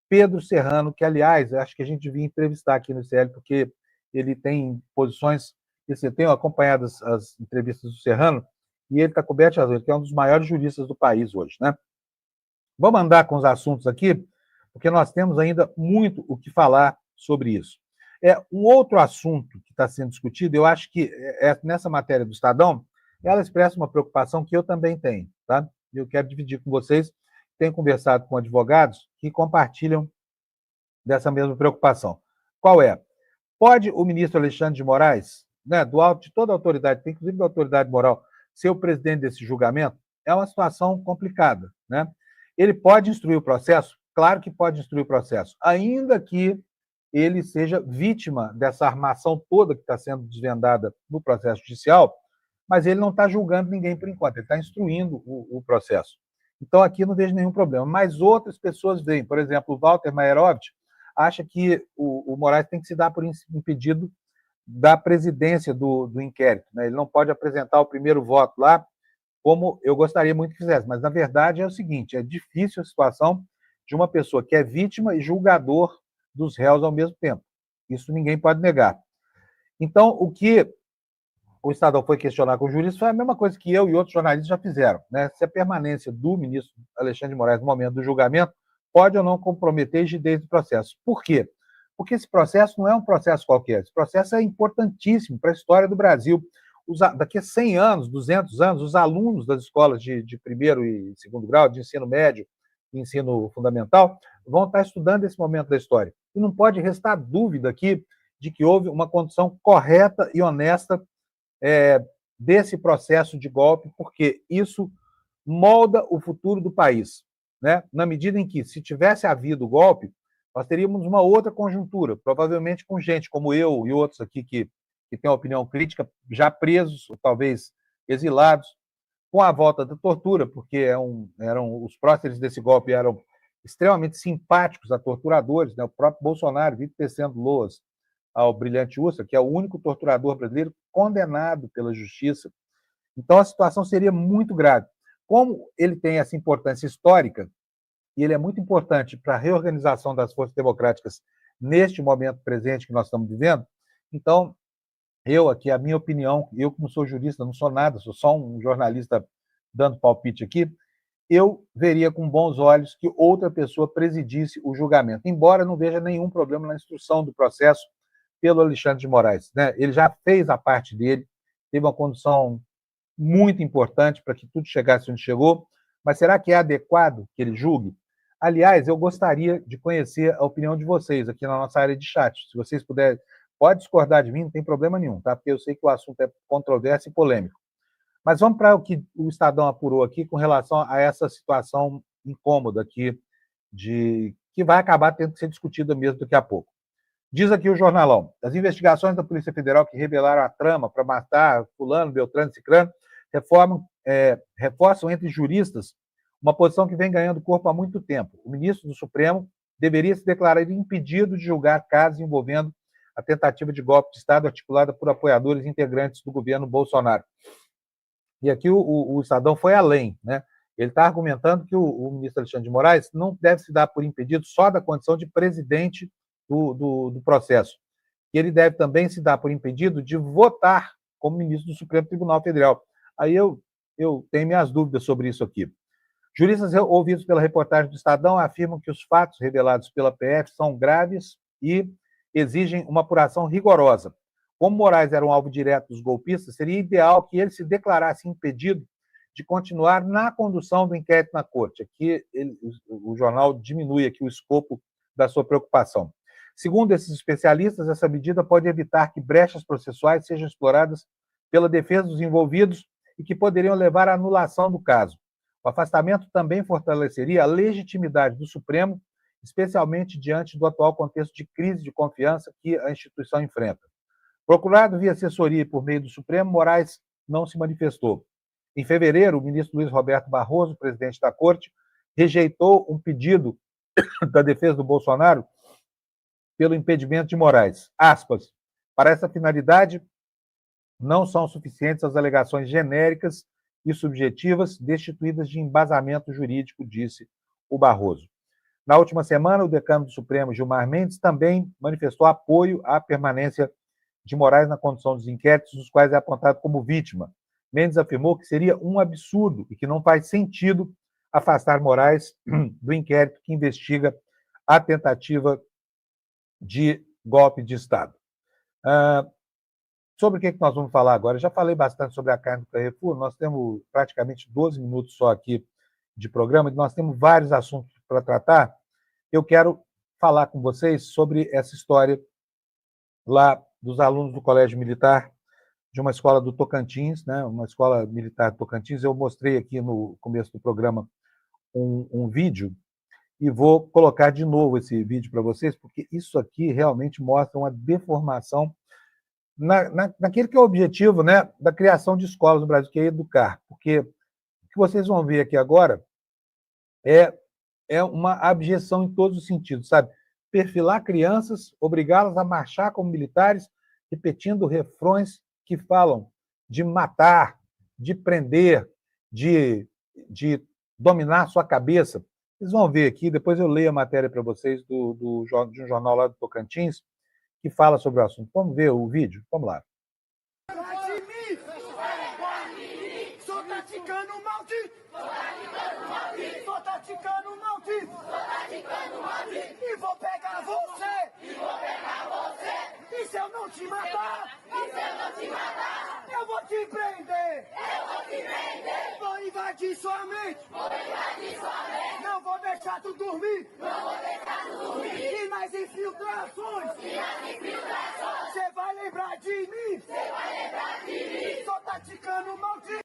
Pedro Serrano, que, aliás, acho que a gente devia entrevistar aqui no CL, porque ele tem posições... Eu tenho acompanhado as entrevistas do Serrano, e ele está coberto de razão, ele é um dos maiores juristas do país hoje, né? Vamos andar com os assuntos aqui, porque nós temos ainda muito o que falar sobre isso. Um outro assunto que está sendo discutido, eu acho que nessa matéria do Estadão, ela expressa uma preocupação que eu também tenho, tá? Eu quero dividir com vocês. tenho conversado com advogados que compartilham dessa mesma preocupação. Qual é? Pode o ministro Alexandre de Moraes, né, do alto de toda a autoridade, inclusive da autoridade moral, ser o presidente desse julgamento? É uma situação complicada, né? Ele pode instruir o processo? Claro que pode instruir o processo, ainda que ele seja vítima dessa armação toda que está sendo desvendada no processo judicial, mas ele não está julgando ninguém por enquanto, ele está instruindo o processo. Então, aqui não vejo nenhum problema. Mas outras pessoas veem, por exemplo, o Walter Maierovitch acha que o Moraes tem que se dar por impedido da presidência do inquérito, né? Ele não pode apresentar o primeiro voto lá, como eu gostaria muito que fizesse, mas, na verdade, é o seguinte, é difícil a situação de uma pessoa que é vítima e julgador dos réus ao mesmo tempo. Isso ninguém pode negar. Então, o que o Estadão foi questionar com o jurista foi a mesma coisa que eu e outros jornalistas já fizeram, né? Se a permanência do ministro Alexandre de Moraes no momento do julgamento pode ou não comprometer a rigidez do processo. Por quê? Porque esse processo não é um processo qualquer, esse processo é importantíssimo para a história do Brasil. Daqui a 100 anos, 200 anos, os alunos das escolas de primeiro e segundo grau, de ensino médio e ensino fundamental, vão estar estudando esse momento da história. E não pode restar dúvida aqui de que houve uma condução correta e honesta desse processo de golpe, porque isso molda o futuro do país, né? Na medida em que, se tivesse havido golpe, nós teríamos uma outra conjuntura, provavelmente com gente como eu e outros aqui que têm opinião crítica, já presos, ou talvez exilados, com a volta da tortura, porque os próceres desse golpe eram extremamente simpáticos a torturadores, né? O próprio Bolsonaro vive tecendo loas ao Brilhante Ustra, que é o único torturador brasileiro condenado pela justiça. Então, a situação seria muito grave. Como ele tem essa importância histórica, e ele é muito importante para a reorganização das forças democráticas neste momento presente que nós estamos vivendo, então, a minha opinião, eu que não sou jurista, não sou nada, sou só um jornalista dando palpite aqui, eu veria com bons olhos que outra pessoa presidisse o julgamento, embora não veja nenhum problema na instrução do processo pelo Alexandre de Moraes, né? Ele já fez a parte dele, teve uma condução muito importante para que tudo chegasse onde chegou, mas será que é adequado que ele julgue? Aliás, eu gostaria de conhecer a opinião de vocês aqui na nossa área de chat. Se vocês puderem, pode discordar de mim, não tem problema nenhum, tá? Porque eu sei que o assunto é controverso e polêmico. Mas vamos para o que o Estadão apurou aqui com relação a essa situação incômoda aqui, que vai acabar tendo que ser discutida mesmo daqui a pouco. Diz aqui o jornalão, as investigações da Polícia Federal que revelaram a trama para matar fulano, Beltrano e Cicrano reforçam entre juristas uma posição que vem ganhando corpo há muito tempo. O ministro do Supremo deveria se declarar impedido de julgar casos envolvendo a tentativa de golpe de Estado articulada por apoiadores integrantes do governo Bolsonaro. E aqui o Estadão foi além, né? Ele está argumentando que o ministro Alexandre de Moraes não deve se dar por impedido só da condição de presidente do processo. E ele deve também se dar por impedido de votar como ministro do Supremo Tribunal Federal. Aí eu tenho minhas dúvidas sobre isso aqui. Juristas ouvidos pela reportagem do Estadão afirmam que os fatos revelados pela PF são graves e exigem uma apuração rigorosa. Como Moraes era um alvo direto dos golpistas, seria ideal que ele se declarasse impedido de continuar na condução do inquérito na corte. Aqui o jornal diminui aqui o escopo da sua preocupação. Segundo esses especialistas, essa medida pode evitar que brechas processuais sejam exploradas pela defesa dos envolvidos e que poderiam levar à anulação do caso. O afastamento também fortaleceria a legitimidade do Supremo, especialmente diante do atual contexto de crise de confiança que a instituição enfrenta. Procurado via assessoria por meio do Supremo, Moraes não se manifestou. Em fevereiro, o ministro Luiz Roberto Barroso, presidente da Corte, rejeitou um pedido da defesa do Bolsonaro pelo impedimento de Moraes. Aspas, para essa finalidade, não são suficientes as alegações genéricas e subjetivas destituídas de embasamento jurídico, disse o Barroso. Na última semana, o decano do Supremo, Gilmar Mendes, também manifestou apoio à permanência de Moraes na condução dos inquéritos, dos quais é apontado como vítima. Mendes afirmou que seria um absurdo e que não faz sentido afastar Moraes do inquérito que investiga a tentativa de golpe de Estado. Sobre o que nós vamos falar agora? Eu já falei bastante sobre a carne do Carrefour, nós temos praticamente 12 minutos só aqui de programa, nós temos vários assuntos para tratar. Eu quero falar com vocês sobre essa história lá dos alunos do Colégio Militar, de uma escola do Tocantins, né? Uma escola militar do Tocantins. Eu mostrei aqui no começo do programa um vídeo e vou colocar de novo esse vídeo para vocês, porque isso aqui realmente mostra uma deformação naquele que é o objetivo, né, da criação de escolas no Brasil, que é educar. Porque o que vocês vão ver aqui agora é uma abjeção em todos os sentidos, sabe? Perfilar crianças, obrigá-las a marchar como militares, repetindo refrões que falam de matar, de prender, de dominar sua cabeça. Vocês vão ver aqui, depois eu leio a matéria para vocês de um jornal lá do Tocantins, que fala sobre o assunto. Vamos ver o vídeo? Vamos lá. Sou taticano maldito! Sou taticano maldito! E vou pegar você! E se eu não te matar? Eu vou te prender! Vou invadir sua mente! Não vou deixar tu dormir! E nas infiltrações! Você vai lembrar de mim! Sou taticano maldito!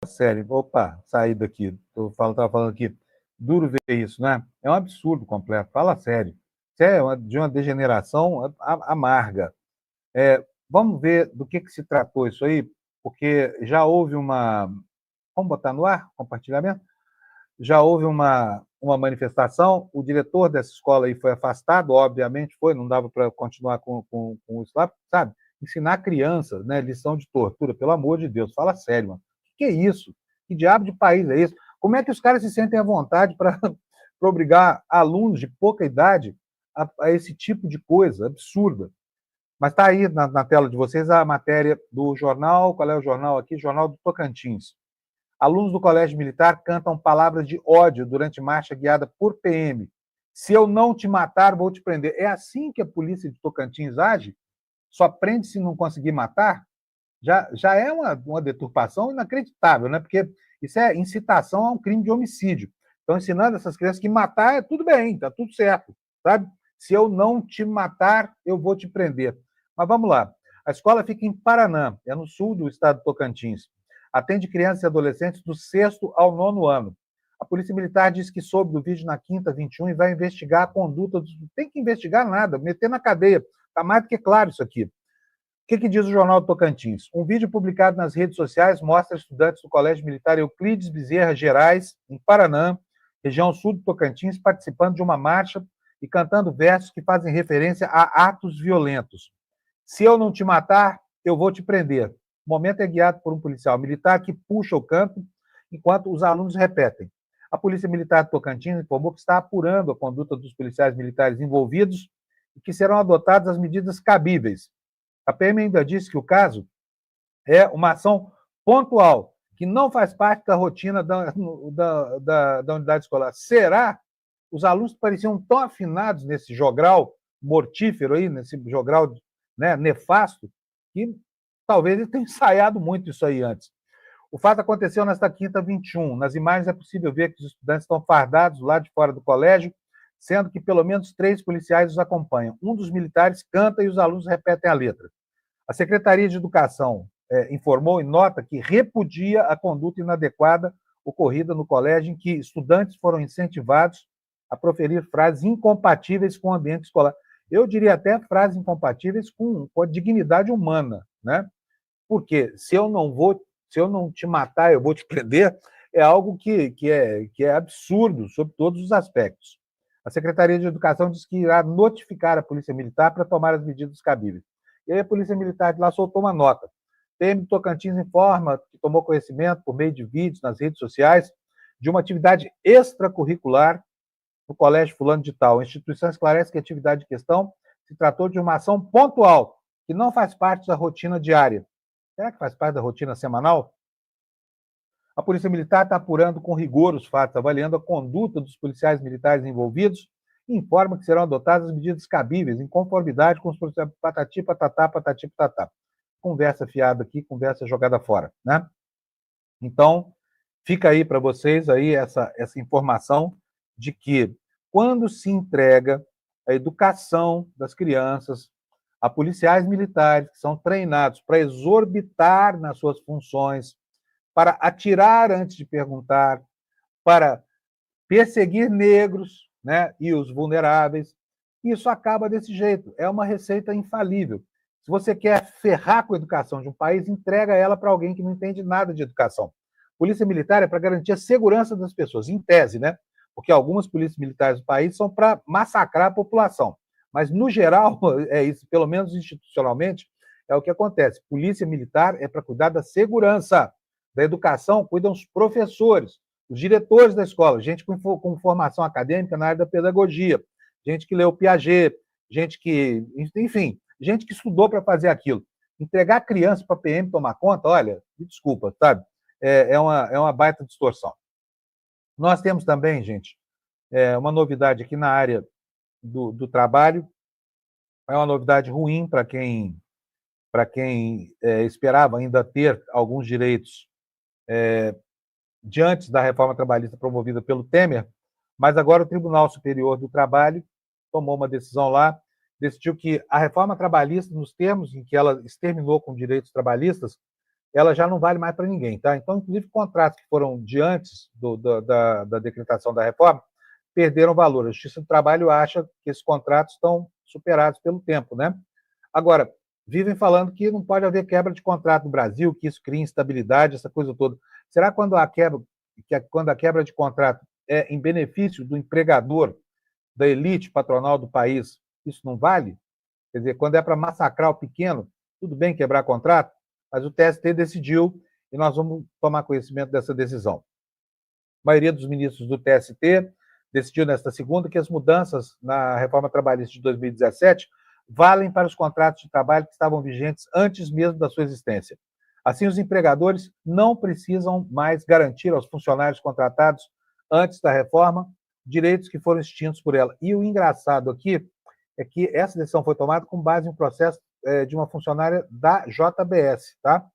Sério, opa, saí daqui. Estava falando aqui. Duro ver isso, né? É um absurdo completo. Fala sério. Isso é de uma degeneração amarga. Vamos ver do que se tratou isso aí, porque já houve uma. Vamos botar no ar? Compartilhamento? Já houve uma manifestação. O diretor dessa escola aí foi afastado, obviamente foi, não dava para continuar com isso lá, sabe? Ensinar crianças, né? Lição de tortura, pelo amor de Deus, fala sério, mano. Que é isso? Que diabo de país é isso? Como é que os caras se sentem à vontade para obrigar alunos de pouca idade a esse tipo de coisa absurda? Mas está aí na tela de vocês a matéria do jornal. Qual é o jornal aqui? Jornal do Tocantins. Alunos do Colégio Militar cantam palavras de ódio durante marcha guiada por PM. Se eu não te matar, vou te prender. É assim que a polícia de Tocantins age? Só prende se não conseguir matar? Já é uma deturpação inacreditável, né? Porque isso é incitação a um crime de homicídio. Estão ensinando essas crianças que matar é tudo bem, está tudo certo, sabe? Se eu não te matar, eu vou te prender. Mas vamos lá. A escola fica em Paranã, é no sul do estado de Tocantins. Atende crianças e adolescentes do 6º ao 9º ano. A Polícia Militar disse que soube do vídeo na quinta, 21, e vai investigar a conduta dos... Tem que investigar nada, meter na cadeia. Está mais do que claro isso aqui. O que diz o Jornal do Tocantins? Um vídeo publicado nas redes sociais mostra estudantes do Colégio Militar Euclides Bezerra Gerais, em Paranã, região sul do Tocantins, participando de uma marcha e cantando versos que fazem referência a atos violentos. Se eu não te matar, eu vou te prender. O momento é guiado por um policial militar que puxa o canto, enquanto os alunos repetem. A Polícia Militar do Tocantins informou que está apurando a conduta dos policiais militares envolvidos e que serão adotadas as medidas cabíveis. A PM ainda disse que o caso é uma ação pontual, que não faz parte da rotina da unidade escolar. Será? Os alunos pareciam tão afinados nesse jogral mortífero aí, nesse jogral, né, nefasto, que talvez eles tenham ensaiado muito isso aí antes. O fato aconteceu nesta quinta, 21. Nas imagens é possível ver que os estudantes estão fardados lá de fora do colégio, sendo que pelo menos 3 policiais os acompanham. Um dos militares canta e os alunos repetem a letra. A Secretaria de Educação informou em nota que repudia a conduta inadequada ocorrida no colégio, em que estudantes foram incentivados a proferir frases incompatíveis com o ambiente escolar. Eu diria até frases incompatíveis com a dignidade humana, né? Porque se eu não te matar, eu vou te prender, é algo que é absurdo sob todos os aspectos. A Secretaria de Educação diz que irá notificar a Polícia Militar para tomar as medidas cabíveis. E aí a Polícia Militar de lá soltou uma nota. PM Tocantins informa que tomou conhecimento, por meio de vídeos nas redes sociais, de uma atividade extracurricular no Colégio Fulano de Tal. A instituição esclarece que a atividade em questão se tratou de uma ação pontual, que não faz parte da rotina diária. Será que faz parte da rotina semanal? A Polícia Militar está apurando com rigor os fatos, avaliando a conduta dos policiais militares envolvidos e informa que serão adotadas as medidas cabíveis em conformidade com os policiais patati, patatá, patati, patatá. Conversa fiada aqui, conversa jogada fora, né? Então, fica aí para vocês aí essa informação de que quando se entrega a educação das crianças a policiais militares que são treinados para exorbitar nas suas funções, para atirar antes de perguntar, para perseguir negros, né, e os vulneráveis, isso acaba desse jeito. É uma receita infalível. Se você quer ferrar com a educação de um país, entrega ela para alguém que não entende nada de educação. Polícia militar é para garantir a segurança das pessoas, em tese, né? Porque algumas polícias militares do país são para massacrar a população. Mas, no geral, é isso, pelo menos institucionalmente, é o que acontece. Polícia militar é para cuidar da segurança. Da educação, cuidam os professores, os diretores da escola, gente com formação acadêmica na área da pedagogia, gente que leu Piaget, gente que, enfim, gente que estudou para fazer aquilo. Entregar criança para a PM tomar conta, olha, me desculpa, sabe? É uma baita distorção. Nós temos também, gente, uma novidade aqui na área do trabalho, é uma novidade ruim para quem esperava ainda ter alguns direitos diante da reforma trabalhista promovida pelo Temer, mas agora o Tribunal Superior do Trabalho tomou uma decisão lá, decidiu que a reforma trabalhista, nos termos em que ela exterminou com direitos trabalhistas, ela já não vale mais para ninguém, tá? Então, inclusive, contratos que foram de antes da decretação da reforma perderam valor. A Justiça do Trabalho acha que esses contratos estão superados pelo tempo, né? Agora, vivem falando que não pode haver quebra de contrato no Brasil, que isso cria instabilidade, essa coisa toda. Será que quando a quebra de contrato é em benefício do empregador, da elite patronal do país, isso não vale? Quer dizer, quando é para massacrar o pequeno, tudo bem quebrar contrato, mas o TST decidiu e nós vamos tomar conhecimento dessa decisão. A maioria dos ministros do TST decidiu nesta segunda que as mudanças na reforma trabalhista de 2017 valem para os contratos de trabalho que estavam vigentes antes mesmo da sua existência. Assim, os empregadores não precisam mais garantir aos funcionários contratados antes da reforma direitos que foram extintos por ela. E o engraçado aqui é que essa decisão foi tomada com base em um processo de uma funcionária da JBS, tá?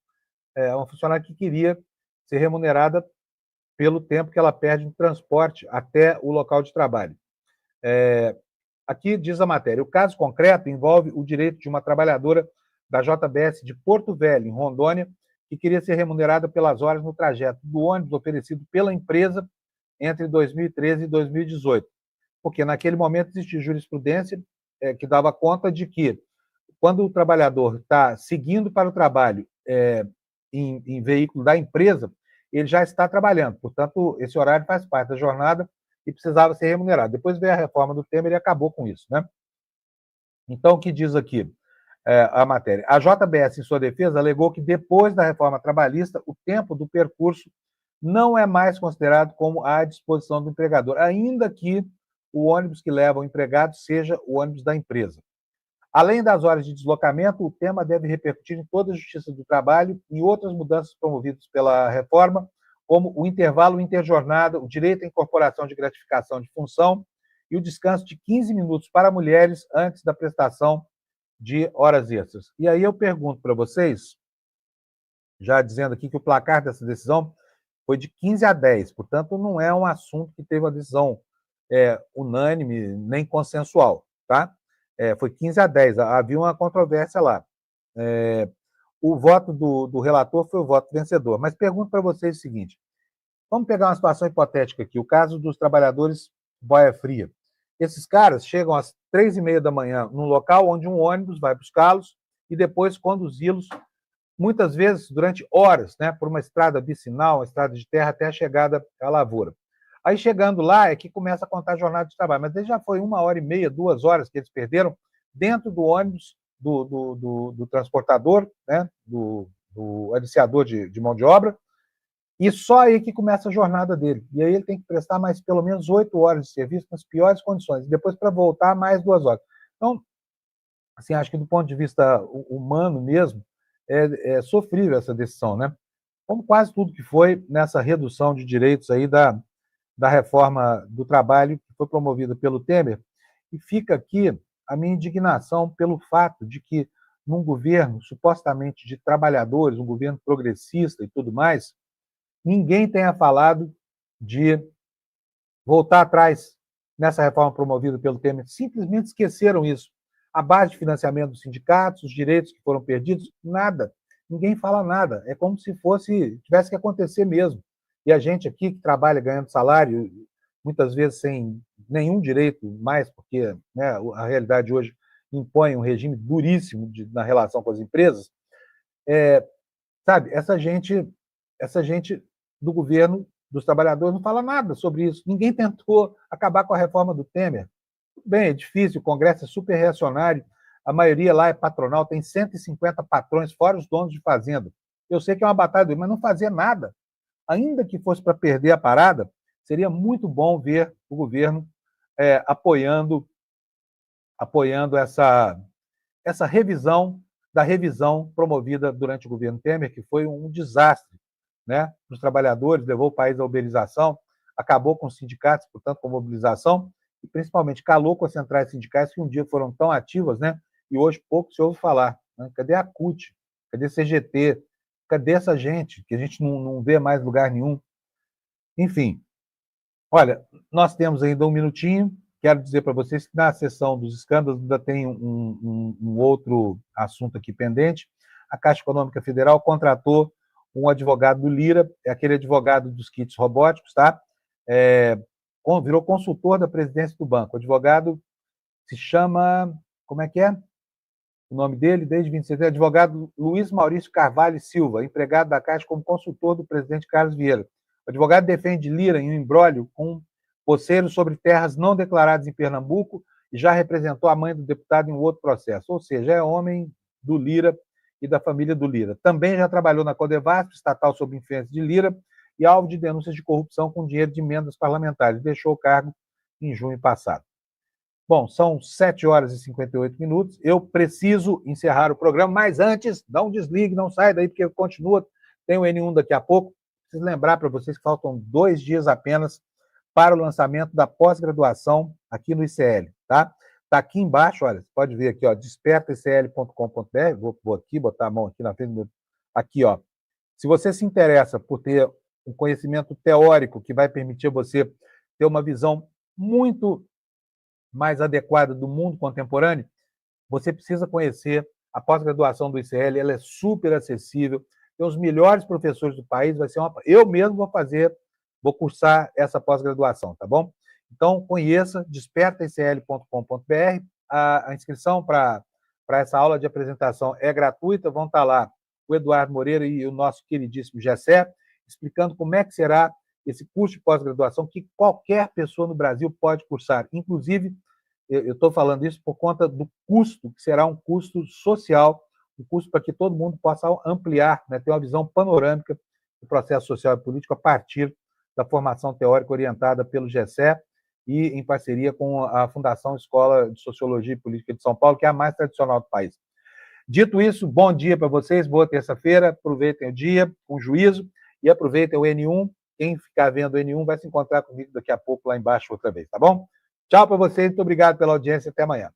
Uma funcionária que queria ser remunerada pelo tempo que ela perde no transporte até o local de trabalho. Aqui diz a matéria, o caso concreto envolve o direito de uma trabalhadora da JBS de Porto Velho, em Rondônia, que queria ser remunerada pelas horas no trajeto do ônibus oferecido pela empresa entre 2013 e 2018. Porque naquele momento existia jurisprudência que dava conta de que quando o trabalhador está seguindo para o trabalho em veículo da empresa, ele já está trabalhando. Portanto, esse horário faz parte da jornada e precisava ser remunerado. Depois veio a reforma do Temer e acabou com isso, né? Então, o que diz aqui a matéria? A JBS, em sua defesa, alegou que depois da reforma trabalhista, o tempo do percurso não é mais considerado como à disposição do empregador, ainda que o ônibus que leva o empregado seja o ônibus da empresa. Além das horas de deslocamento, o tema deve repercutir em toda a Justiça do Trabalho e outras mudanças promovidas pela reforma, como o intervalo interjornada, o direito à incorporação de gratificação de função e o descanso de 15 minutos para mulheres antes da prestação de horas extras. E aí eu pergunto para vocês, já dizendo aqui que o placar dessa decisão foi de 15 a 10, portanto, não é um assunto que teve uma decisão unânime nem consensual, tá? Foi 15 a 10, havia uma controvérsia lá. O voto do relator foi o voto vencedor. Mas pergunto para vocês o seguinte, vamos pegar uma situação hipotética aqui, o caso dos trabalhadores boia fria. Esses caras chegam às 3h30 da manhã num local onde um ônibus vai buscá-los e depois conduzi-los, muitas vezes durante horas, né, por uma estrada vicinal, uma estrada de terra, até a chegada à lavoura. Aí, chegando lá, é que começa a contar a jornada de trabalho. Mas já foi 1h30, 2 horas que eles perderam dentro do ônibus do transportador, né, do aliciador de mão de obra, e só aí que começa a jornada dele. E aí ele tem que prestar mais pelo menos 8 horas de serviço nas piores condições. E depois, para voltar, mais 2 horas. Então, assim, acho que do ponto de vista humano mesmo, é sofrível essa decisão, né? Como quase tudo que foi nessa redução de direitos aí da reforma do trabalho que foi promovida pelo Temer. E fica aqui a minha indignação pelo fato de que, num governo supostamente de trabalhadores, um governo progressista e tudo mais, ninguém tenha falado de voltar atrás nessa reforma promovida pelo Temer. Simplesmente esqueceram isso. A base de financiamento dos sindicatos, os direitos que foram perdidos, nada. Ninguém fala nada. É como se tivesse que acontecer mesmo. E a gente aqui que trabalha ganhando salário, muitas vezes sem nenhum direito mais, porque, né, a realidade hoje impõe um regime duríssimo na relação com as empresas, sabe, essa gente do governo, dos trabalhadores, não fala nada sobre isso. Ninguém tentou acabar com a reforma do Temer. Bem, é difícil, o Congresso é super reacionário, a maioria lá é patronal, tem 150 patrões, fora os donos de fazenda. Eu sei que é uma batalha, mas não fazia nada. Ainda que fosse para perder a parada, seria muito bom ver o governo apoiando essa revisão da revisão promovida durante o governo Temer, que foi um desastre, né, para os trabalhadores, levou o país à uberização, acabou com os sindicatos, portanto, com a mobilização, e principalmente calou com as centrais sindicais que um dia foram tão ativas, né, e hoje pouco se ouve falar. Né? Cadê a CUT? Cadê a CGT? Cadê essa gente que a gente não vê mais em lugar nenhum? Enfim, olha, nós temos ainda um minutinho. Quero dizer para vocês que na sessão dos escândalos ainda tem um outro assunto aqui pendente. A Caixa Econômica Federal contratou um advogado do Lira, é aquele advogado dos kits robóticos, tá? Virou consultor da presidência do banco. O advogado se chama, como é que é? O nome dele, desde 26 anos, advogado Luiz Maurício Carvalho Silva, empregado da Caixa como consultor do presidente Carlos Vieira. O advogado defende Lira em um imbróglio com voceiros sobre terras não declaradas em Pernambuco e já representou a mãe do deputado em um outro processo, ou seja, é homem do Lira e da família do Lira. Também já trabalhou na Codevasf, estatal sob influência de Lira, e alvo de denúncias de corrupção com dinheiro de emendas parlamentares. Deixou o cargo em junho passado. Bom, são 7 horas e 58 minutos. Eu preciso encerrar o programa, mas antes, dá um desligue, não sai daí, porque continua. Tem o N1 daqui a pouco. Preciso lembrar para vocês que faltam 2 dias apenas para o lançamento da pós-graduação aqui no ICL, tá? Está aqui embaixo, olha, você pode ver aqui, ó, despertaicl.com.br, vou aqui, botar a mão aqui na frente, aqui, ó. Se você se interessa por ter um conhecimento teórico que vai permitir você ter uma visão muito mais adequada do mundo contemporâneo, você precisa conhecer a pós-graduação do ICL, ela é super acessível, tem os melhores professores do país, vai ser eu mesmo vou cursar essa pós-graduação, tá bom? Então, conheça, despertaicl.com.br, a inscrição para essa aula de apresentação é gratuita, vão estar lá o Eduardo Moreira e o nosso queridíssimo Gessé, explicando como é que será esse curso de pós-graduação que qualquer pessoa no Brasil pode cursar. Inclusive, eu estou falando isso por conta do custo, que será um custo social, um custo para que todo mundo possa ampliar, né, ter uma visão panorâmica do processo social e político a partir da formação teórica orientada pelo Gessé e em parceria com a Fundação Escola de Sociologia e Política de São Paulo, que é a mais tradicional do país. Dito isso, bom dia para vocês, boa terça-feira, aproveitem o dia com juízo e aproveitem o N1. Quem ficar vendo o N1 vai se encontrar comigo daqui a pouco lá embaixo outra vez, tá bom? Tchau para vocês, muito obrigado pela audiência, até amanhã.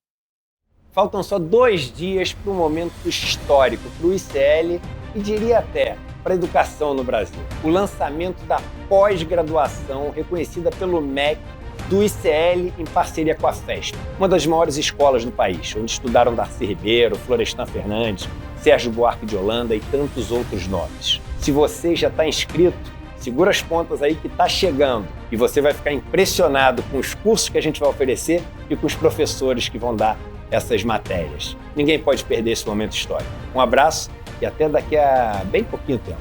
Faltam só 2 dias para um momento histórico para o ICL e diria até para a educação no Brasil. O lançamento da pós-graduação reconhecida pelo MEC do ICL em parceria com a FESP, uma das maiores escolas do país, onde estudaram Darcy Ribeiro, Florestan Fernandes, Sérgio Buarque de Holanda e tantos outros nomes. Se você já está inscrito, segura as pontas aí que está chegando e você vai ficar impressionado com os cursos que a gente vai oferecer e com os professores que vão dar essas matérias. Ninguém pode perder esse momento histórico. Um abraço e até daqui a bem pouquinho tempo.